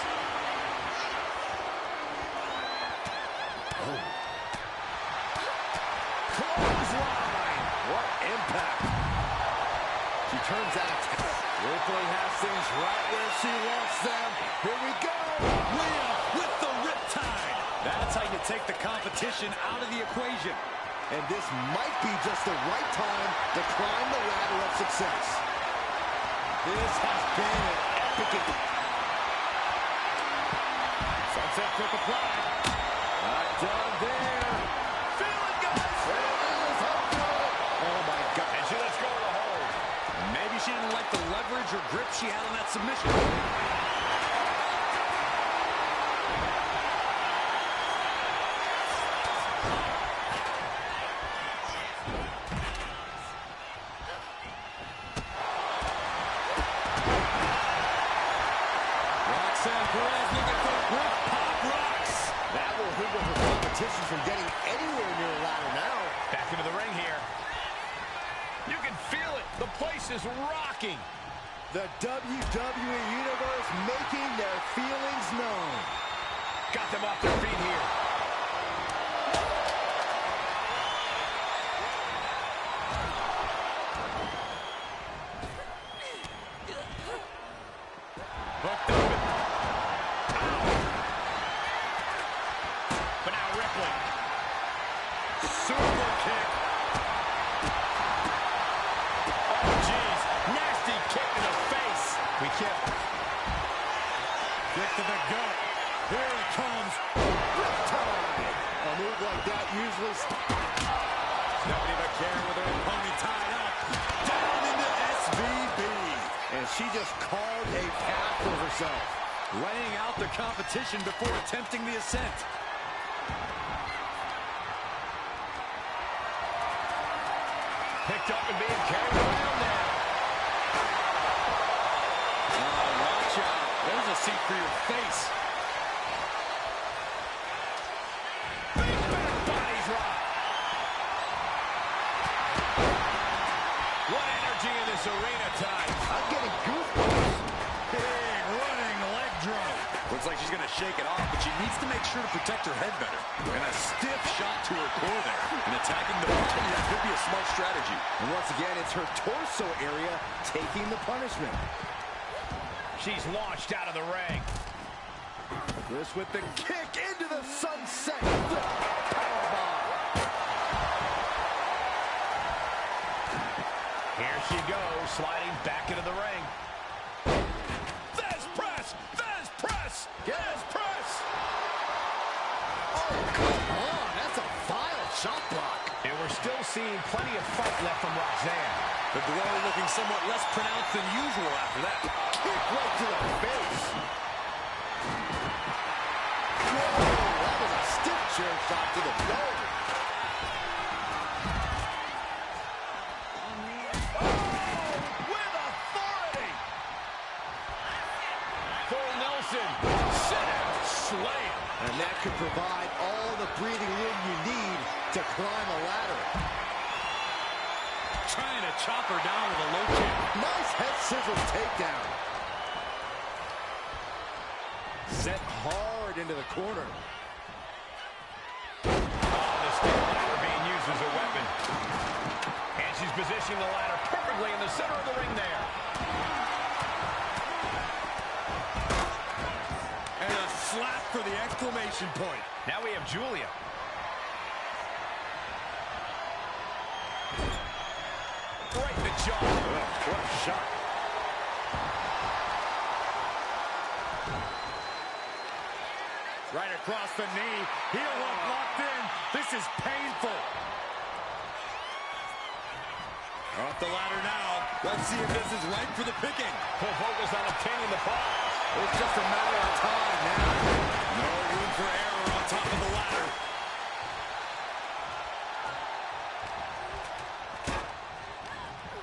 Speaker 3: Clothesline. What impact. She turns out attack. Ripley has things right where she wants them. Here we go.
Speaker 2: Rhea with the riptide. That's how you take the competition out of the equation.
Speaker 3: And this might be just the right time to climb the ladder of success.
Speaker 2: This has been an epic. Sunset flip applied.
Speaker 3: Not done there.
Speaker 2: Feel it, guys.
Speaker 3: There it is. Up to it. Oh, my God.
Speaker 4: And she lets go of the hold.
Speaker 2: Maybe she didn't like the leverage or grip she had on that submission. Roxanne Perez looking for grip pop rocks.
Speaker 3: That will hinder her competition from getting anywhere near a ladder now.
Speaker 4: Back into the ring here. You can feel it. The place is rocking.
Speaker 3: The WWE Universe making their feelings known.
Speaker 4: Got them off their feet here.
Speaker 2: Hooked up.
Speaker 4: But now Ripley.
Speaker 2: Super kick.
Speaker 4: Oh, jeez. Nasty kick in the face.
Speaker 2: We can't. Kick to the gut. Here it comes.
Speaker 3: Riptide. A move like that usually...
Speaker 2: Stephanie McCarron with her opponent tied up. Down into SVB.
Speaker 3: And she just carved a path for herself.
Speaker 2: Laying out the competition before attempting the ascent.
Speaker 4: Picked up and being carried around now.
Speaker 2: Oh, watch out. There's a seat for your face.
Speaker 4: Big back body drop. What energy in this arena tonight.
Speaker 3: I'm getting goosebumps.
Speaker 2: Big running leg drop. Looks like she's going to shake it off, but she needs to make sure to protect her head better. And a stiff shot to her core there. And attacking the body, that could be a smart strategy.
Speaker 3: And once again, it's her torso area taking the punishment.
Speaker 4: She's launched out of the ring.
Speaker 3: Chris with the kick into the sunset. Powerbomb.
Speaker 4: Here she goes, sliding back into the ring. There's press! There's press! There's press!
Speaker 3: Oh, come on. That's a vile shot block.
Speaker 4: And we're still seeing plenty of fight left from Roxanne.
Speaker 2: The glow looking somewhat less pronounced than usual after that.
Speaker 3: Kick right to the face. Whoa, that was a stiff chair shot to the nose.
Speaker 4: With authority! Full Nelson. Sit down. Slam.
Speaker 3: And that could provide all the breathing room you need to climb a ladder.
Speaker 2: Trying to chop her down with a low kick.
Speaker 3: Nice head scissors takedown. Set hard into the corner.
Speaker 4: Oh, the steel ladder being used as a weapon. And she's positioning the ladder perfectly in the center of the ring there.
Speaker 2: And a slap for the exclamation point.
Speaker 4: Now we have Julia. Right in the jaw.
Speaker 2: What a shot. Right across the knee. Heel hook locked in. This is painful. Off the ladder now. Let's see if this is right for the picking.
Speaker 4: Full focus on obtaining the fall.
Speaker 3: It's just a matter of time now.
Speaker 2: No room for error on top of the ladder.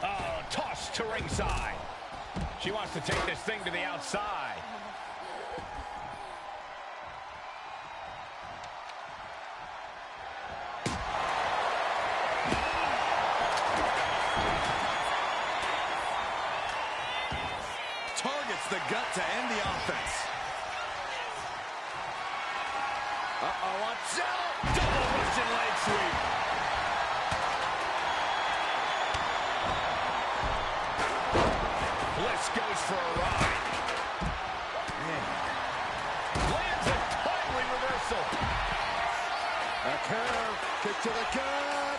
Speaker 4: Oh, tossed to ringside. She wants to take this thing to the outside.
Speaker 2: Targets the gut to end the offense.
Speaker 3: Uh-oh, watch out!
Speaker 4: Double Russian leg sweep. Bliss goes for a ride. Lands a timely reversal.
Speaker 3: A curve, kick to the gut.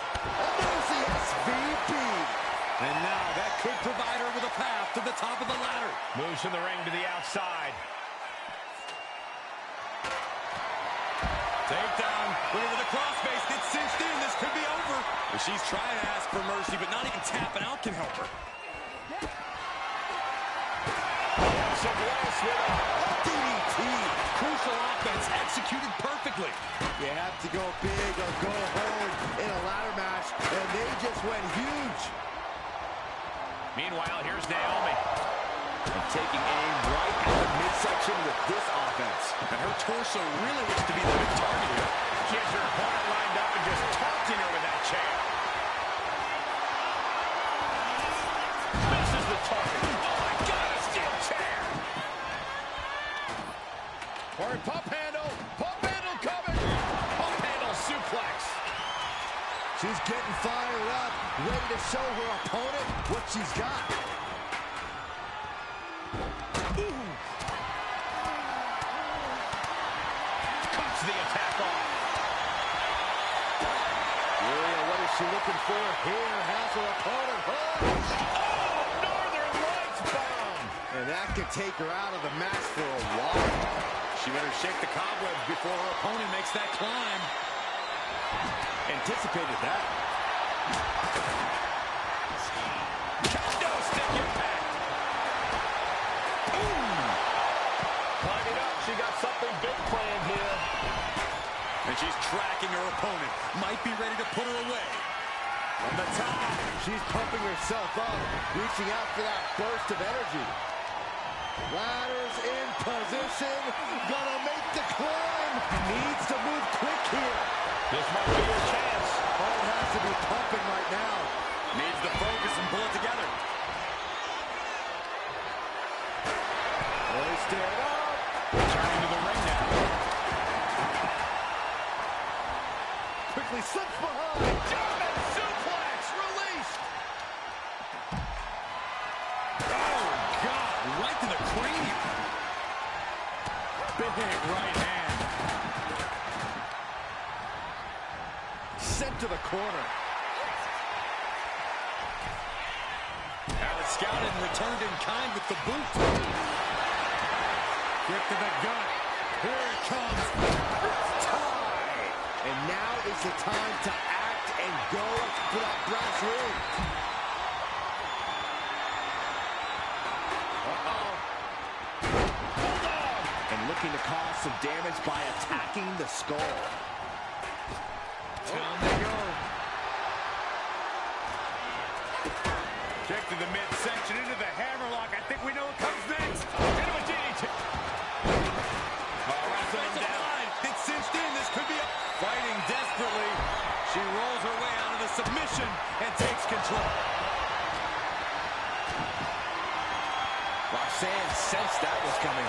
Speaker 3: There's the SVP.
Speaker 2: And now that could provide her with a path to the top of the ladder.
Speaker 4: Moves from the ring to the outside.
Speaker 2: Takedown. Looking for the crossface. Gets cinched in. This could be over. She's trying to ask for mercy, but not even tapping out can help her.
Speaker 4: Some Bliss with a
Speaker 2: DDT. Crucial offense executed perfectly.
Speaker 3: You have to go big or go home in a ladder match, and they just went huge.
Speaker 4: Meanwhile, here's Naomi.
Speaker 3: And taking aim right at the midsection with this offense.
Speaker 2: And her torso really looks to be the big target here.
Speaker 4: She has her opponent lined up and just taunting her with that chair. Misses the target. Oh my God, a steel chair. Or pump handle coming. Pump handle suplex.
Speaker 3: She's getting fired up, ready to show her opponent what she's got.
Speaker 4: Cuts the attack off.
Speaker 3: Julia, what is she looking for here? Has her opponent hooked.
Speaker 4: Oh, Northern Lights bomb.
Speaker 3: And that could take her out of the match for a while.
Speaker 2: She better shake the cobwebs before her opponent makes that climb.
Speaker 3: Anticipated that.
Speaker 4: Kendo stick impact. Climbing up, she got something big planned here.
Speaker 2: And she's tracking her opponent. Might be ready to put her away.
Speaker 3: From the top, she's pumping herself up, reaching out for that burst of energy. Ladders in position, gonna make the climb. Needs to move quick here.
Speaker 4: This might be your chance.
Speaker 3: Heart has to be pumping right now.
Speaker 2: Needs to focus and pull it together.
Speaker 3: Hoist it up.
Speaker 4: Returning to the ring now.
Speaker 3: Quickly slips behind.
Speaker 4: German suplex released.
Speaker 2: Oh, God. Right to the cranium.
Speaker 3: Big right hand. Sent to the corner.
Speaker 2: Had it scouted and returned in kind with the boot.
Speaker 3: Kick to the gut. Here it comes. Tie. And now is the time to act and go for that brass ring.
Speaker 4: Bulldog.
Speaker 3: And looking to cause some damage by attacking the skull.
Speaker 2: Down they go.
Speaker 4: Kick to the midsection into the hammerlock. I think we know what comes next. Into a DDT. Wrestling him down.
Speaker 2: Gets cinched in. This could be fighting desperately. She rolls her way out of the submission and takes control.
Speaker 3: Roxanne sensed that was coming.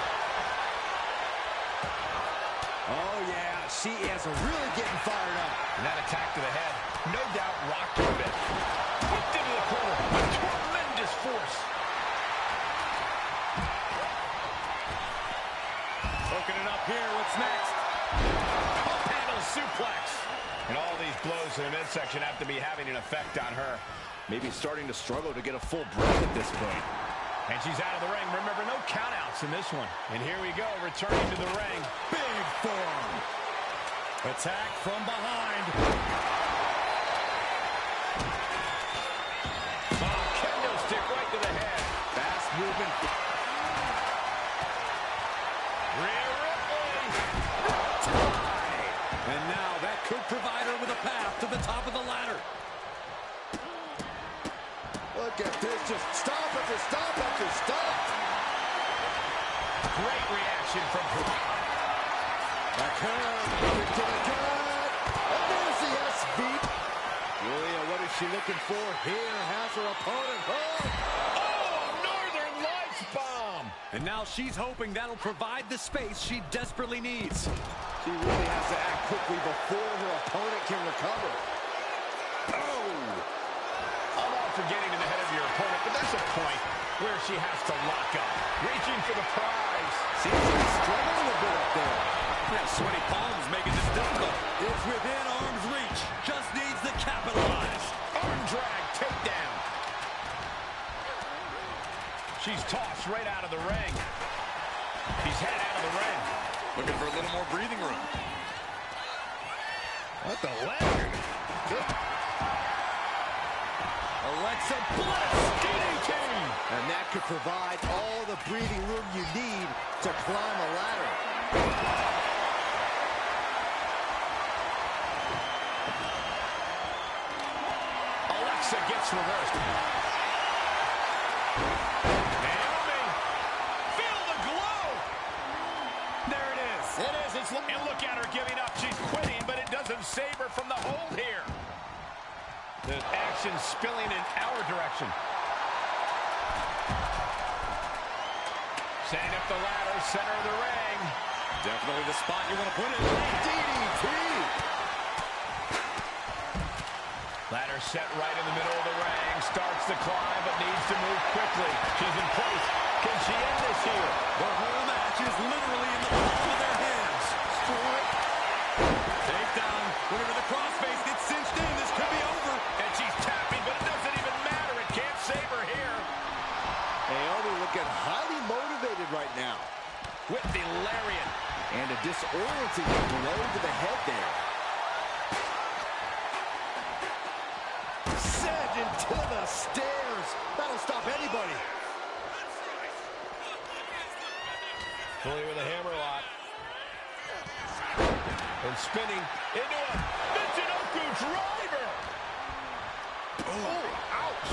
Speaker 3: Oh, yeah. She is really getting fired up.
Speaker 4: And that attack to the head, no doubt rocked her a bit. Whipped into the corner with tremendous force.
Speaker 2: Hooking it up here. What's next?
Speaker 4: Pump handle suplex. And all these blows to the midsection have to be having an effect on her.
Speaker 3: Maybe starting to struggle to get a full breath at this point.
Speaker 4: And she's out of the ring. Remember, no countouts in this one. And here we go, returning to the ring.
Speaker 2: Big form. Attack from behind.
Speaker 4: Oh, kendo stick right to the head.
Speaker 3: Fast movement.
Speaker 2: And now that could provide her with a path to the top of the ladder.
Speaker 3: Look at this, just stop after stop after stop.
Speaker 4: Great reaction from
Speaker 3: Backhand, kick to the gut. And there's the SV. Julia, what is she looking for here? Has her opponent hooked.
Speaker 2: Oh, Northern Lights bomb. And now she's hoping that'll provide the space she desperately needs.
Speaker 3: She really has to act quickly before her opponent can recover. Oh!
Speaker 4: I'm all for getting in the head of your opponent, but there's a point where she has to lock up, reaching for the prize.
Speaker 3: Seems like she's struggling a bit up there.
Speaker 2: Yeah, sweaty palms making this difficult. It's within arm's reach. Just needs to capitalize.
Speaker 4: Arm drag, takedown. She's tossed right out of the ring. She's headed out of the ring.
Speaker 2: Looking for a little more breathing room.
Speaker 3: What the leg?
Speaker 2: Alexa Bliss, DDT.
Speaker 3: And that could provide all the breathing room you need to climb a ladder.
Speaker 4: Alexa gets reversed. Naomi, feel the glow.
Speaker 2: There it is.
Speaker 4: It is. And look at her giving up. She's quitting, but it doesn't save her from the hold here. The action spilling in our direction. Setting up the ladder, center of the ring.
Speaker 2: Definitely the spot you want to put it.
Speaker 3: DDT!
Speaker 4: Ladder set right in the middle of the ring. Starts to climb, but needs to move quickly. She's in place. Can she end this here?
Speaker 2: The whole match is literally in the palm of their hands.
Speaker 3: Strike.
Speaker 2: Takedown. Looking at the crossface. Gets cinched in. This could be over.
Speaker 4: And she's tapping, but it doesn't even matter. It can't save her here.
Speaker 3: Naomi looking highly motivated right now.
Speaker 4: With the lariat.
Speaker 3: And a disorienting blow to the head there. Sent into the stairs. That'll stop anybody.
Speaker 4: Fully with a hammerlock. And spinning into a Michinoku driver.
Speaker 2: Oh, ouch.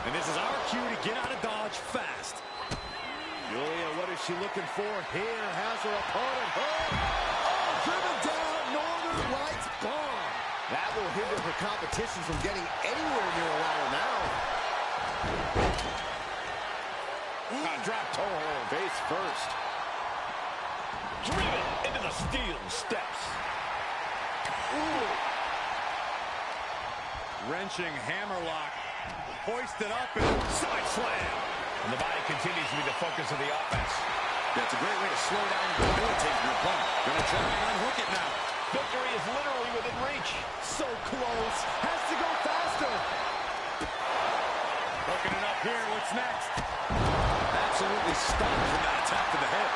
Speaker 2: And this is our cue to get out of Dodge fast.
Speaker 3: Julia, what is she looking for here? Has her opponent hooked. Oh, driven down, Northern Lights bomb. That will hinder her competition from getting anywhere near a ladder now.
Speaker 4: Drop toe hold.
Speaker 3: Face first.
Speaker 4: Driven into the steel steps.
Speaker 3: Ooh.
Speaker 2: Wrenching hammerlock. Hoisted up and side slam.
Speaker 4: And the body continues to be the focus of the offense.
Speaker 2: That's a great way to slow down and debilitate your opponent. Gonna try and unhook it now.
Speaker 4: Victory is literally within reach.
Speaker 3: So close. Has to go faster.
Speaker 2: Hooking it up here. What's next? Absolutely stunned from that attack to the head.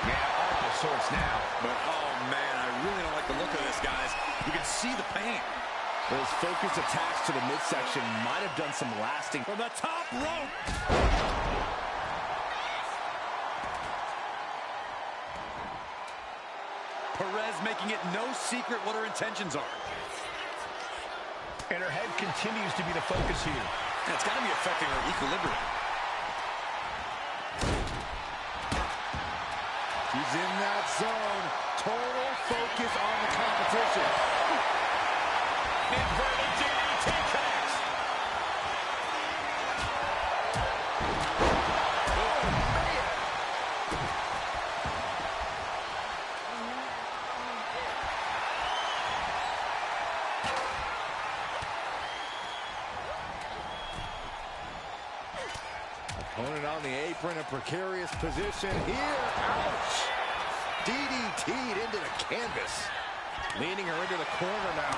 Speaker 4: Yeah, off the sorts now.
Speaker 2: But, oh, man, I really don't like the look of this, guys. You can see the pain.
Speaker 3: Those focused attacks to the midsection might have done some lasting.
Speaker 2: From the top rope. Perez making it no secret what her intentions are.
Speaker 4: And her head continues to be the focus here.
Speaker 2: That's got to be affecting her equilibrium.
Speaker 3: She's in that zone. Total focus on the competition.
Speaker 4: Inverted DDT connects. Oh, man.
Speaker 3: Opponent on the apron, a precarious position here. Ouch! DDT'd into the canvas. Leaning her into the corner now.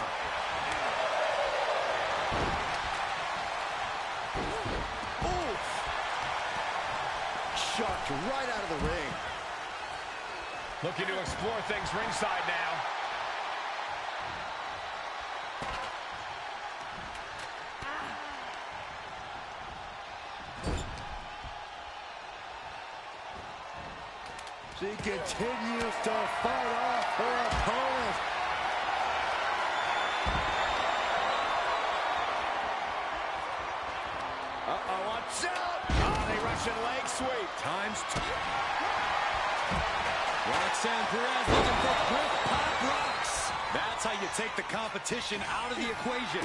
Speaker 3: Oof! Chucked right out of the ring.
Speaker 4: Looking to explore things ringside now.
Speaker 3: She continues to fight off her opponent. Uh-oh, watch out! Oh, the Russian leg sweep. Times two. Roxanne Perez looking for quick pop rocks. That's how you take the competition out of the equation.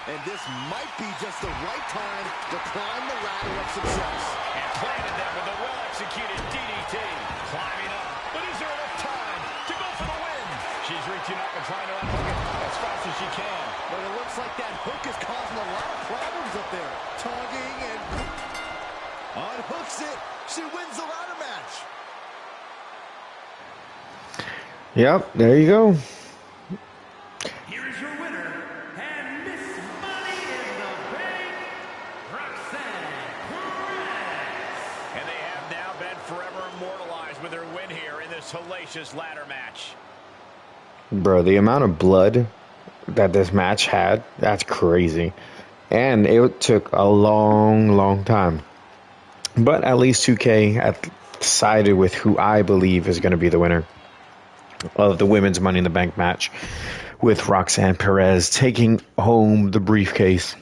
Speaker 3: And this might be just the right time to climb the ladder of success.
Speaker 4: And planted them with a well-executed DDT. Climbing up. But is there enough time to go for the win? She's reaching up and trying to unhook it as fast as she can.
Speaker 3: But it looks like that hook is causing a lot of problems up there. Tugging and unhooks it. She wins the ladder match.
Speaker 1: Yep, there you go.
Speaker 5: Here is your winner, and Miss Money in the Bank, Roxanne Perez.
Speaker 4: And they have now been forever immortalized with their win here in this hellacious ladder match.
Speaker 1: Bro, the amount of blood that this match had, that's crazy. And it took a long time. But at least 2K sided with who I believe is going to be the winner of the women's Money in the Bank match, with Roxanne Perez taking home the briefcase.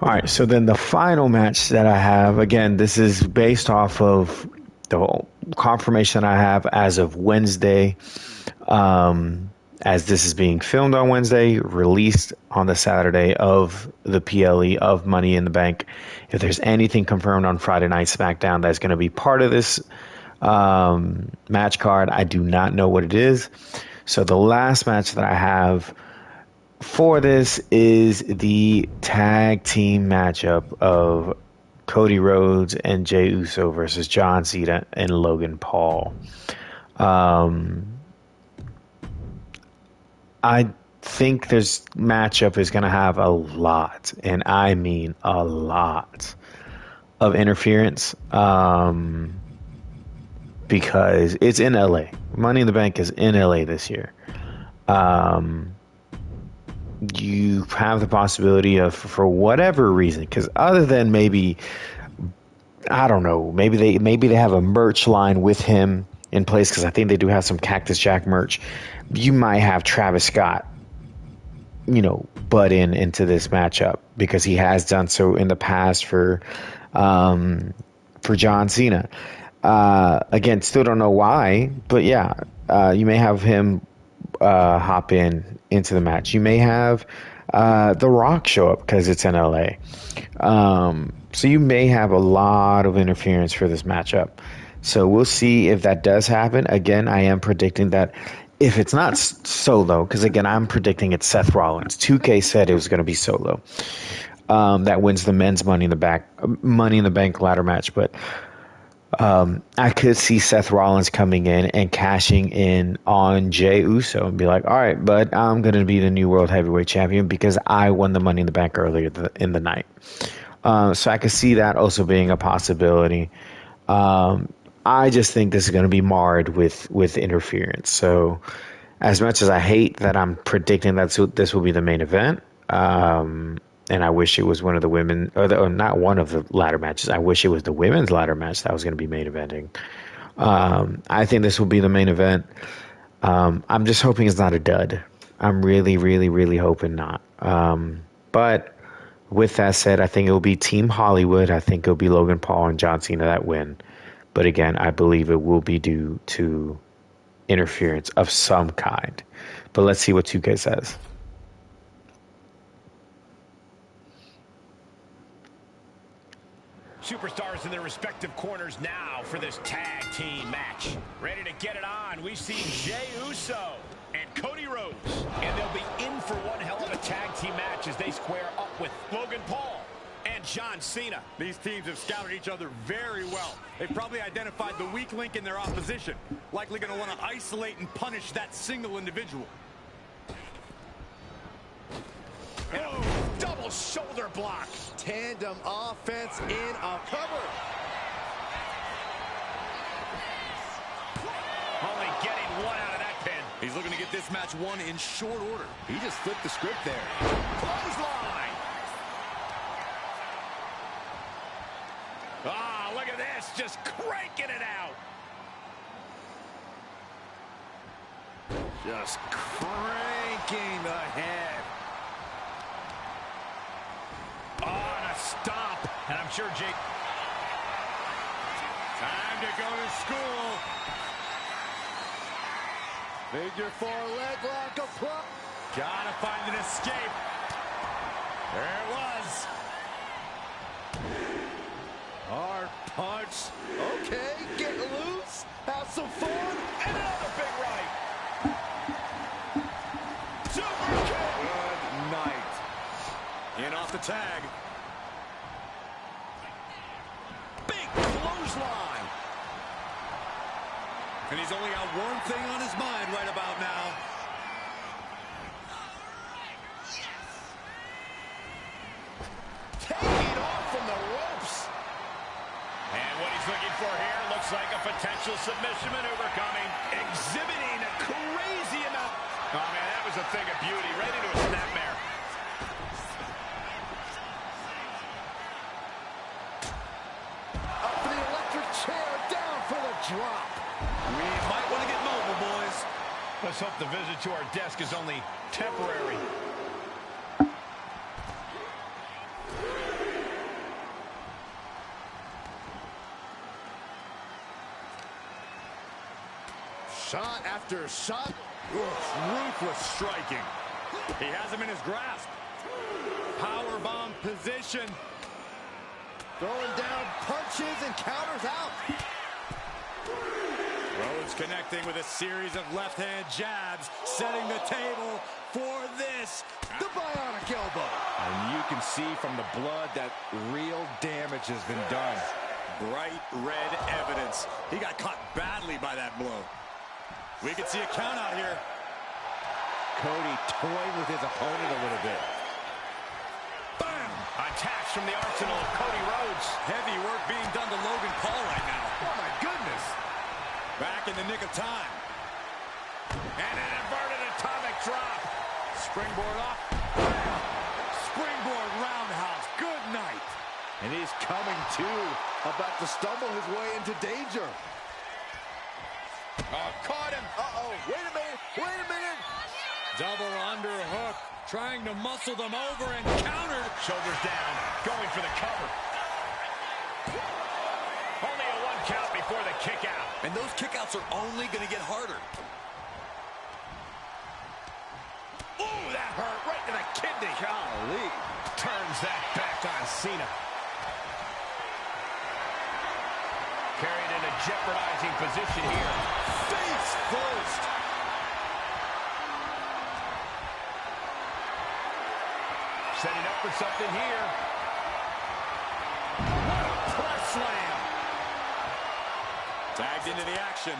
Speaker 1: All right, so then the final match that I have, again, this is based off of the confirmation I have as of Wednesday, as this is being filmed on Wednesday, released on the Saturday of the PLE of Money in the Bank. If there's anything confirmed on Friday Night SmackDown that's going to be part of this match card, I do not know what it is. So the last match that I have for this is the tag team matchup of Cody Rhodes and Jey Uso versus John Cena and Logan Paul. I think this matchup is going to have a lot, and I mean a lot, of interference. Because it's in LA. Money in the Bank is in LA this year. You have the possibility of, for whatever reason, because other than maybe, I don't know, maybe they have a merch line with him in place, because I think they do have some Cactus Jack merch. You might have Travis Scott, butt into this matchup, because he has done so in the past for John Cena. Again, still don't know why, but yeah, you may have him hop into the match. You may have The Rock show up because it's in LA. So you may have a lot of interference for this matchup. So we'll see if that does happen. Again, I am predicting that if it's not Solo, because again, I'm predicting it's Seth Rollins. 2K said it was going to be Solo. That wins the men's Money in the Bank ladder match, but I could see Seth Rollins coming in and cashing in on Jey Uso and be like, all right, but I'm going to be the new World Heavyweight Champion because I won the Money in the Bank earlier in the night. So I could see that also being a possibility. I just think this is going to be marred with interference. So as much as I hate that I'm predicting that this will be the main event, and I wish it was one of the women, or not one of the ladder matches. I wish it was the women's ladder match that was going to be main eventing. I think this will be the main event. I'm just hoping it's not a dud. I'm really, really, really hoping not. But with that said, I think it will be Team Hollywood. I think it'll be Logan Paul and John Cena that win. But again, I believe it will be due to interference of some kind. But let's see what 2K says.
Speaker 4: Superstars in their respective corners now for this tag team match. Ready to get it on. We see Jey Uso and Cody Rhodes. And they'll be in for one hell of a tag team match as they square up with Logan Paul and John Cena.
Speaker 2: These teams have scouted each other very well. They've probably identified the weak link in their opposition. Likely going to want to isolate and punish that single individual.
Speaker 4: Oh, double shoulder block.
Speaker 3: Tandem offense in a cover.
Speaker 4: Only getting one out of that pin.
Speaker 2: He's looking to get this match won in short order.
Speaker 3: He just flipped the script there.
Speaker 4: Clothesline. Ah, look at this. Just cranking it out.
Speaker 3: Just cranking the head.
Speaker 4: Oh, and a stomp. And I'm sure Jake...
Speaker 3: Time to go to school. Figure 4 leg lock applied.
Speaker 4: Gotta find an escape.
Speaker 3: There it was. Hard punch. Okay, get loose. Have some fun.
Speaker 4: And another big right. Super kick.
Speaker 3: Good night.
Speaker 4: In off the tag.
Speaker 3: Big clothesline.
Speaker 2: And he's only got one thing on his mind right about now.
Speaker 3: Taking off from the ropes.
Speaker 4: And what he's looking for here looks like a potential submission maneuver coming. Exhibiting a crazy amount. Oh, man, that was a thing of beauty. Right into a snapmare.
Speaker 3: Up for the electric chair. Down for the drop.
Speaker 2: We might want to get mobile, boys.
Speaker 4: Let's hope the visit to our desk is only temporary.
Speaker 3: Shot after shot.
Speaker 2: Ruthless striking. He has him in his grasp. Powerbomb position.
Speaker 3: Throwing down punches and counters out.
Speaker 2: Rhodes connecting with a series of left-hand jabs, setting the table for this.
Speaker 3: The bionic elbow.
Speaker 2: And you can see from the blood that real damage has been done. Bright red evidence. He got caught badly by that blow. We can see a count out here.
Speaker 3: Cody toying with his opponent a little bit.
Speaker 2: Bam!
Speaker 4: Attacks from the arsenal of Cody Rhodes.
Speaker 2: Heavy work being done to Logan Paul right now.
Speaker 3: Oh my goodness.
Speaker 2: Back in the nick of time.
Speaker 4: And an inverted atomic drop.
Speaker 2: Springboard off. Springboard roundhouse. Good night.
Speaker 3: And he's coming to, about to stumble his way into danger.
Speaker 4: Oh, caught him.
Speaker 3: Uh-oh, wait a minute, wait a minute.
Speaker 2: Double underhook. Trying to muscle them over and countered.
Speaker 4: Shoulders down. Going for the cover. Only a 1 count before the kick out.
Speaker 2: And those kickouts are only going to get harder.
Speaker 4: Ooh, that hurt right to the kidney.
Speaker 3: Golly.
Speaker 4: Turns that back on Cena. Carried in a jeopardizing position here.
Speaker 3: Face first.
Speaker 4: Setting up for something here. What a press slam.
Speaker 2: Tagged into the action.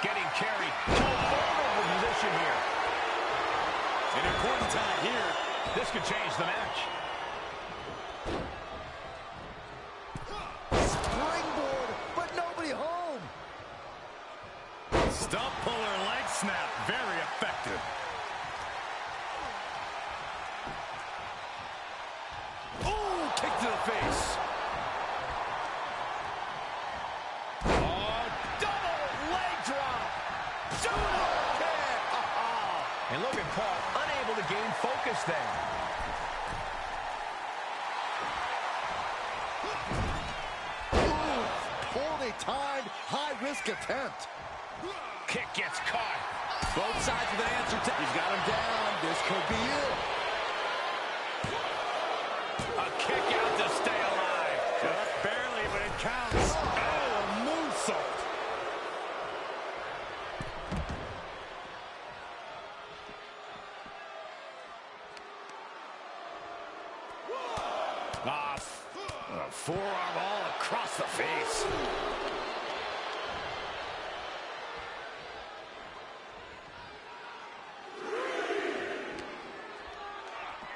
Speaker 4: Getting carried to a vulnerable position here.
Speaker 2: An important time here.
Speaker 4: This could change the match.
Speaker 3: Springboard, but nobody home.
Speaker 2: Stump puller leg snap. Very effective.
Speaker 4: Ooh, kick to the face. Oh, double leg drop. Double kick. And Logan Paul unable to gain focus there.
Speaker 3: Ooh, poorly timed, high-risk attempt.
Speaker 4: Kick gets caught.
Speaker 3: Both sides with an answer. He's got him down. This could be it.
Speaker 4: A kick out to stay alive.
Speaker 2: Just barely, but it counts.
Speaker 3: Oh, a moonsault.
Speaker 4: A forearm all across the face.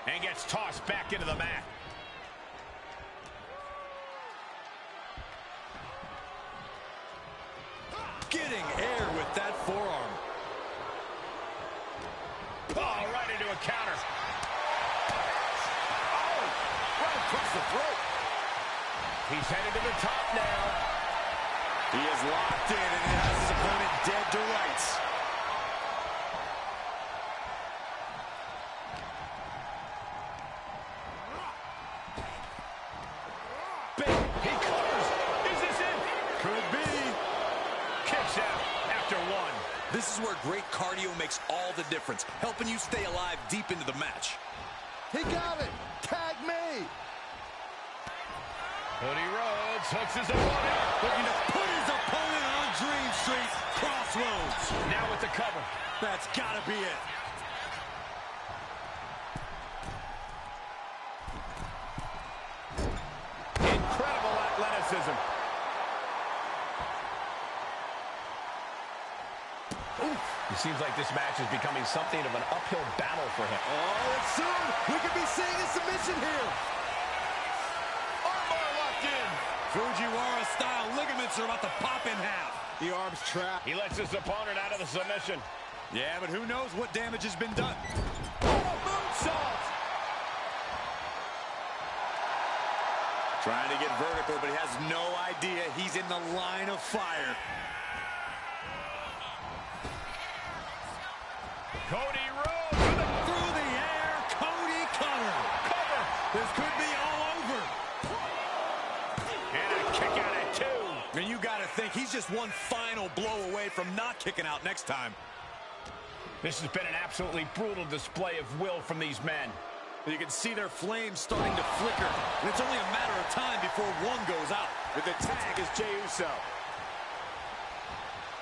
Speaker 4: And gets tossed back into the mat.
Speaker 2: Getting air with that forearm.
Speaker 4: Oh, right into a counter.
Speaker 3: Right across the throat.
Speaker 4: He's headed to the top now.
Speaker 3: He is locked in and has his opponent dead to rights.
Speaker 4: Big. He covers. Is this it?
Speaker 3: Could be.
Speaker 4: Kicks out after one.
Speaker 3: This is where great cardio makes all the difference, helping you stay alive deep into the match. He got it. Tag made.
Speaker 4: Cody Rhodes hooks his opponent.
Speaker 3: Looking to put his opponent on Dream Street. Crossroads.
Speaker 4: Now with the cover.
Speaker 3: That's gotta be it.
Speaker 4: Incredible athleticism. It seems like this match is becoming something of an uphill battle for him.
Speaker 3: Oh, and soon we could be seeing a submission here.
Speaker 4: Armbar locked in.
Speaker 3: Fujiwara-style ligaments are about to pop in half. The arm's trapped.
Speaker 4: He lets his opponent out of the submission.
Speaker 3: Yeah, but who knows what damage has been done. Oh, moonsault! Trying to get vertical, but he has no idea he's in the line of fire.
Speaker 4: Cody Rhodes
Speaker 3: Through the air, Cody cutter.
Speaker 4: cover.
Speaker 3: This could be all over.
Speaker 4: And a kick out at two.
Speaker 3: And you got to think he's just one final blow away from not kicking out next time.
Speaker 4: This has been an absolutely brutal display of will from these men.
Speaker 3: You can see their flames starting to flicker. And it's only a matter of time before one goes out.
Speaker 4: With the tag is Jey Uso.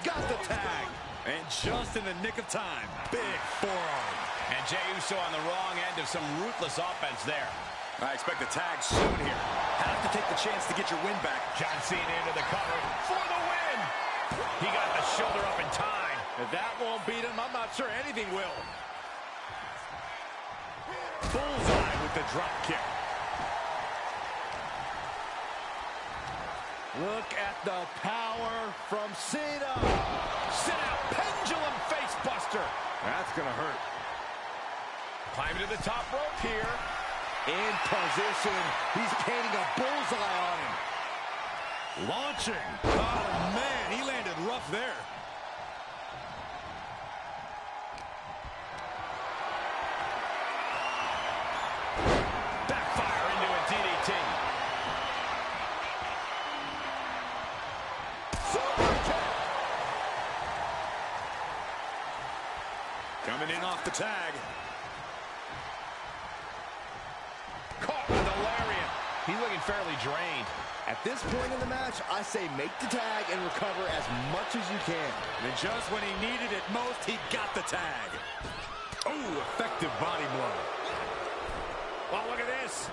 Speaker 3: Got the tag. And just in the nick of time, big forearm.
Speaker 4: And Jey Uso on the wrong end of some ruthless offense there.
Speaker 3: I expect a tag soon here. Have to take the chance to get your win back.
Speaker 4: John Cena into the cover for the win. He got the shoulder up in time.
Speaker 3: If that won't beat him, I'm not sure anything will. Bullseye with the drop kick. Look at the power from Cena.
Speaker 4: Sit out, pendulum face buster.
Speaker 3: That's going to hurt.
Speaker 4: Climbing to the top rope here.
Speaker 3: In position. He's painting a bullseye on him. Launching. Oh, man, he landed rough there.
Speaker 4: Backfire into a DDT.
Speaker 3: Super kick. Coming in off the tag.
Speaker 4: Caught with a lariat. He's looking fairly drained.
Speaker 6: At this point in the match, I say make the tag and recover as much as you can.
Speaker 3: And just when he needed it most, he got the tag. Oh, effective body blow.
Speaker 4: Oh, look at this.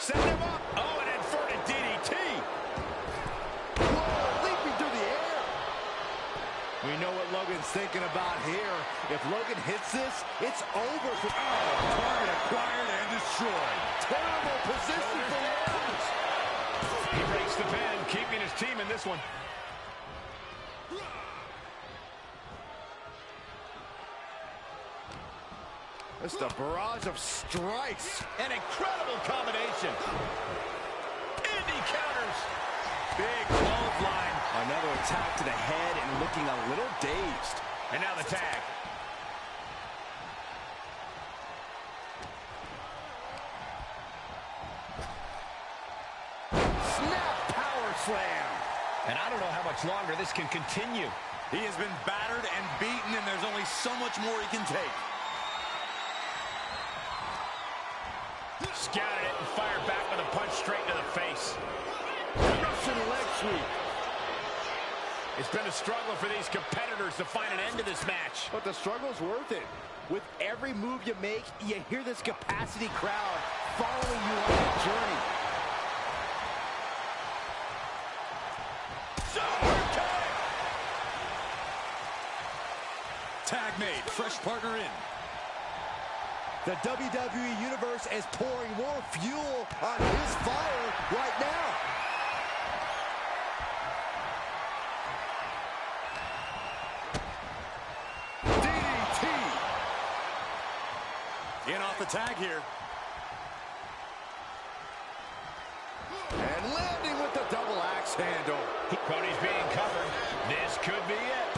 Speaker 4: Set him up. Oh, an inverted DDT.
Speaker 6: Whoa, leaping through the air.
Speaker 3: We know what Logan's thinking about here. If Logan hits this, it's over for... Oh, target acquired and destroyed.
Speaker 6: Terrible position for Logan.
Speaker 4: He breaks the pin, keeping his team in this one.
Speaker 3: Just a barrage of strikes.
Speaker 4: An incredible combination. And he counters.
Speaker 3: Big clothesline. Another attack to the head and looking a little dazed.
Speaker 4: And now the tag.
Speaker 6: Snap power slam.
Speaker 4: And I don't know how much longer this can continue.
Speaker 3: He has been battered and beaten, and there's only so much more he can take.
Speaker 4: Scouted it and fired back with a punch straight to the face.
Speaker 6: Russian leg sweep.
Speaker 4: It's been a struggle for these competitors to find an end to this match.
Speaker 6: But the struggle's worth it. With every move you make, you hear this capacity crowd following you on that journey.
Speaker 3: Tag made. Fresh partner in.
Speaker 6: The WWE Universe is pouring more fuel on his fire right now.
Speaker 3: DDT. In off the tag here. And landing with the double axe handle.
Speaker 4: Cody's being covered. This could be it.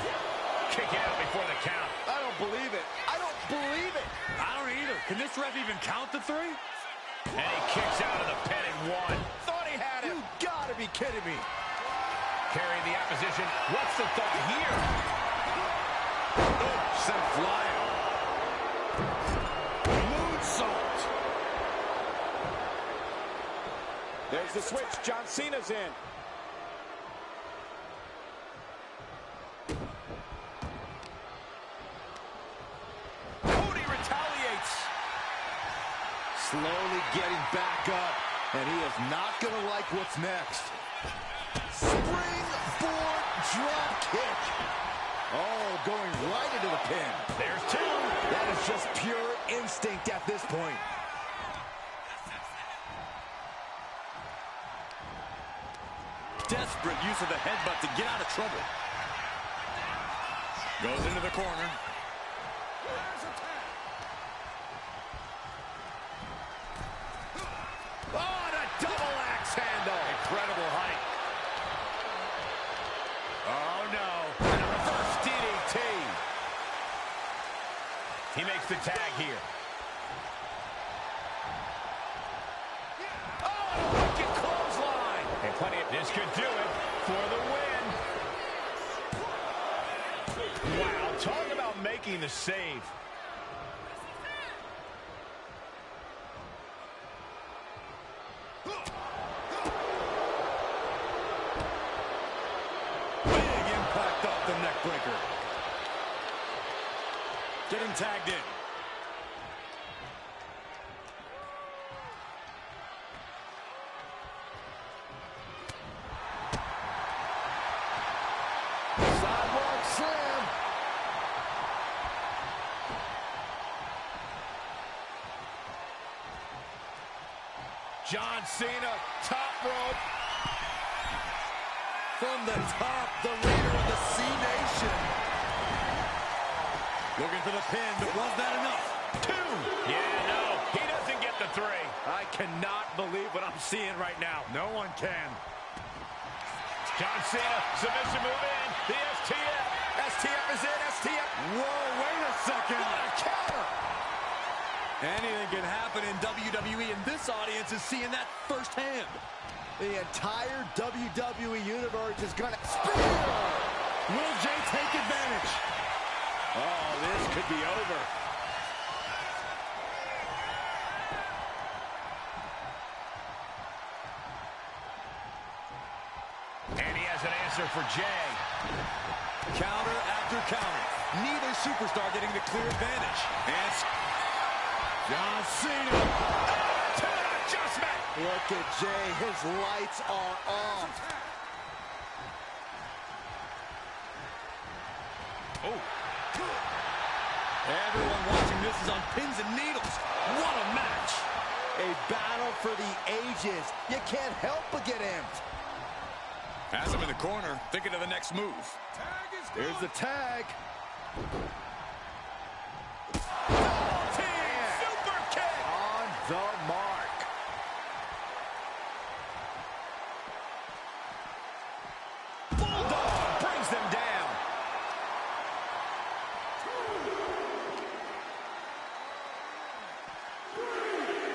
Speaker 4: Kick out before the count.
Speaker 3: I don't believe it. I don't believe it.
Speaker 2: I don't either. Can this ref even count the 3?
Speaker 4: And he kicks out of the pin and 1.
Speaker 3: Thought he had it. You gotta be kidding me.
Speaker 4: Carrying the opposition. What's the thought here?
Speaker 3: Oh, sent flying. Moonsault. There's the switch. John Cena's in.
Speaker 4: Cody retaliates.
Speaker 3: Slowly getting back up. And he is not going to like what's next. Springboard drop kick. Oh, going right into the pin.
Speaker 4: There's 2.
Speaker 3: That is just pure instinct at this point.
Speaker 2: Desperate use of the headbutt to get out of trouble. Goes into the corner.
Speaker 3: Oh, and a double axe handle.
Speaker 4: Incredible height. Oh, no. And a reverse DDT. He makes the tag here. Oh, and a wicked clothesline. And plenty of this could do it for the win. Wow, talk about making the save.
Speaker 3: Big impact off the neck breaker.
Speaker 2: Getting tagged in.
Speaker 3: Sidewalk slam.
Speaker 4: John Cena, top rope.
Speaker 3: From the top, the leader of the C-Nation.
Speaker 2: Looking for the pin, but was that enough?
Speaker 4: 2. Yeah, no, he doesn't get the 3.
Speaker 2: I cannot believe what I'm seeing right now. No one can.
Speaker 4: John Cena, submission move in. The STF. STF is in. STF.
Speaker 2: Whoa, wait a second.
Speaker 4: What a counter.
Speaker 2: Anything can happen in WWE, and this audience is seeing that firsthand.
Speaker 3: The entire WWE Universe is going to spear.
Speaker 2: Will Jay take advantage?
Speaker 4: Oh, this could be over. And he has an answer for Jay.
Speaker 2: Counter after counter. Neither superstar getting the clear advantage. And John Cena.
Speaker 4: To an adjustment.
Speaker 3: Look at Jay. His lights are off.
Speaker 4: Oh.
Speaker 2: Everyone watching this is on pins and needles. What a match.
Speaker 3: A battle for the ages. You can't help but get amped.
Speaker 2: Has him in the corner, thinking of the next move.
Speaker 3: Here's the tag.
Speaker 4: Team super kick.
Speaker 3: On the mark.
Speaker 4: Bulldog brings them down.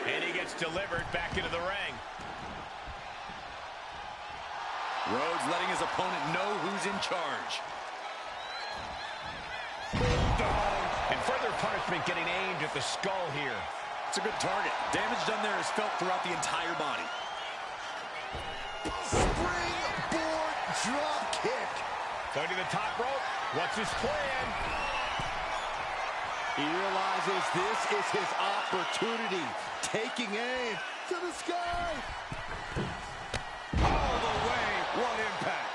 Speaker 4: And he gets delivered back into the ring.
Speaker 2: Rhodes letting his opponent know who's in charge.
Speaker 4: And further punishment getting aimed at the skull here.
Speaker 2: It's a good target. Damage done there is felt throughout the entire body.
Speaker 3: Springboard drop kick.
Speaker 4: Going to the top rope. What's his plan?
Speaker 3: He realizes this is his opportunity. Taking aim to the sky.
Speaker 2: All the way. What impact.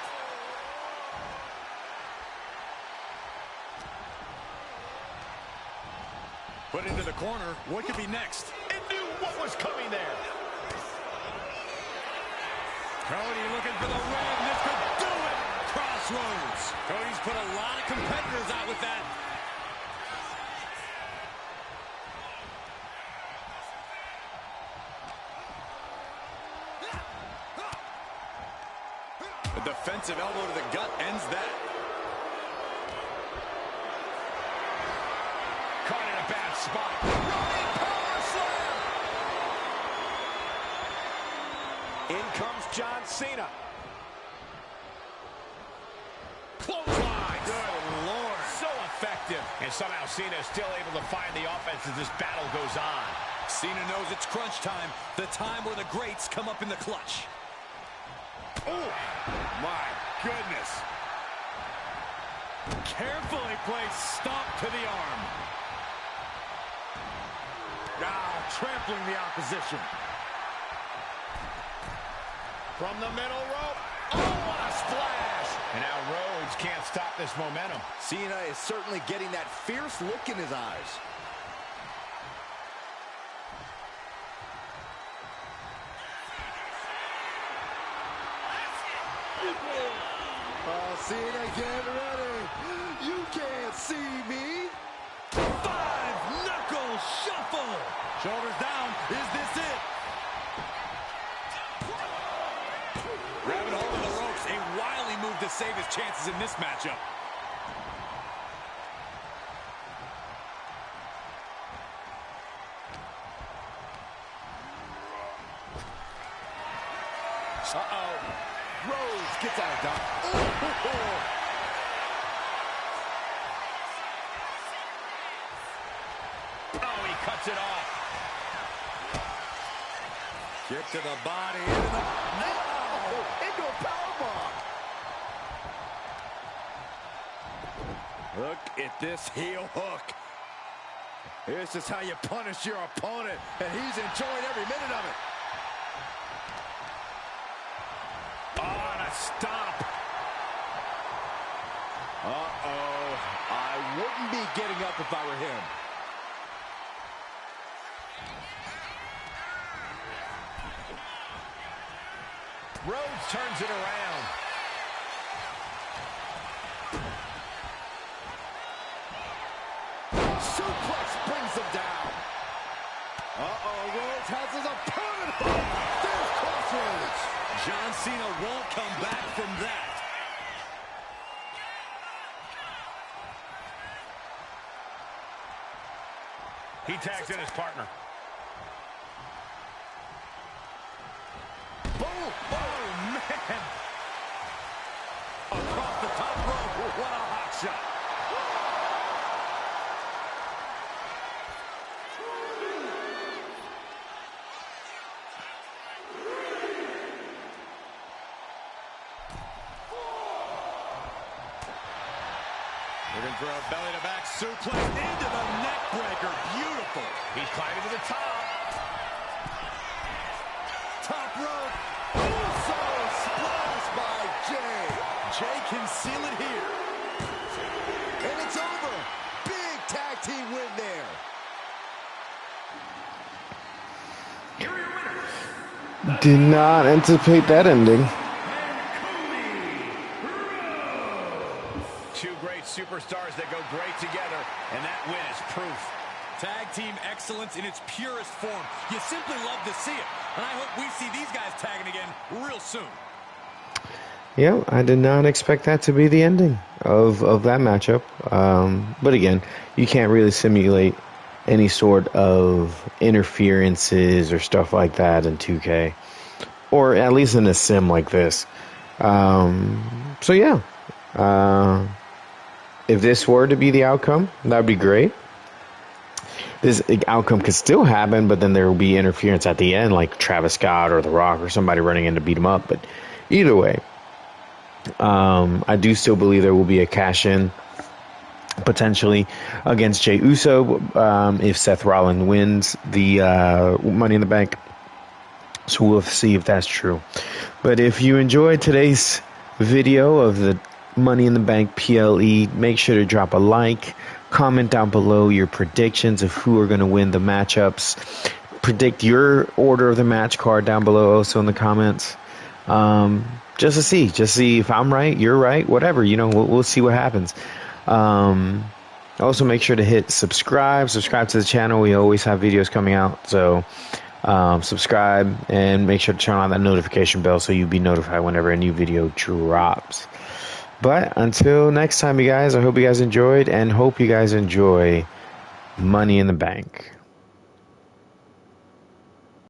Speaker 2: Put into the corner. What could be next?
Speaker 4: And knew what was coming there.
Speaker 2: Cody looking for the win. This could do it. Crossroads. Cody's put a lot of competitors out with that.
Speaker 3: A defensive elbow to the gut ends that.
Speaker 4: Caught in a bad spot.
Speaker 3: Running power slam.
Speaker 2: In comes John Cena.
Speaker 4: Clothesline.
Speaker 3: Good Lord.
Speaker 4: So effective. And somehow Cena is still able to find the offense as this battle goes on.
Speaker 3: Cena knows it's crunch time, the time where the greats come up in the clutch.
Speaker 2: Oh, my goodness. Carefully placed stomp to the arm. Now trampling the opposition. From the middle rope. Oh, what a splash.
Speaker 4: And now Rhodes can't stop this momentum.
Speaker 3: Cena is certainly getting that fierce look in his eyes. Oh, Cena, get ready. You can't see me.
Speaker 2: 5-knuckle shuffle. Shoulders down. Is this it?
Speaker 3: Grabbing hold of the ropes, a wily move to save his chances in this matchup. Uh-oh. Rhodes gets out of dodge.
Speaker 4: Oh, he cuts it off.
Speaker 3: Kick to the body. Into the... No! Into a powerbomb. Look at this heel hook. This is how you punish your opponent, and he's enjoying every minute of it.
Speaker 4: Oh, and a stomp.
Speaker 3: Uh-oh. I wouldn't be getting up if I were him.
Speaker 4: Rhodes turns it around.
Speaker 3: Suplex brings him down. Uh-oh, Rhodes has his opponent. There's crossroads. John Cena won't come back from that.
Speaker 4: He tags in his partner.
Speaker 3: Boom! Oh, man! Across the top rope. What a hot shot. Looking for a belly-to-back suplex into the neck breaker. Beautiful.
Speaker 4: He's climbing to the top.
Speaker 3: Top rope. Uso splash by Jay. Jay can seal it here. And it's over. Big tag team win there.
Speaker 1: Did not anticipate that ending.
Speaker 4: Two great superstars that go great together, and that win is proof.
Speaker 3: Tag team excellence in its purest form. You simply love to see it. And I hope we see these guys tagging again real soon.
Speaker 1: Yeah, I did not expect that to be the ending of that matchup. But again, you can't really simulate any sort of interferences or stuff like that in 2K. Or at least in a sim like this. So yeah. If this were to be the outcome, that would be great. This outcome could still happen, but then there will be interference at the end, like Travis Scott or The Rock or somebody running in to beat him up. But either way, I do still believe there will be a cash-in potentially against Jey Uso if Seth Rollins wins the Money in the Bank. So we'll see if that's true. But if you enjoyed today's video of the Money in the Bank PLE, make sure to drop a like, comment down below your predictions of who are going to win the matchups. Predict your order of the match card down below also in the comments. Just to see if I'm right, you're right, whatever, we'll see what happens. Also make sure to hit subscribe to the channel. We always have videos coming out. So subscribe, and make sure to turn on that notification bell so you'll be notified whenever a new video drops. But until next time, you guys, I hope you guys enjoyed, and hope you guys enjoy Money in the Bank.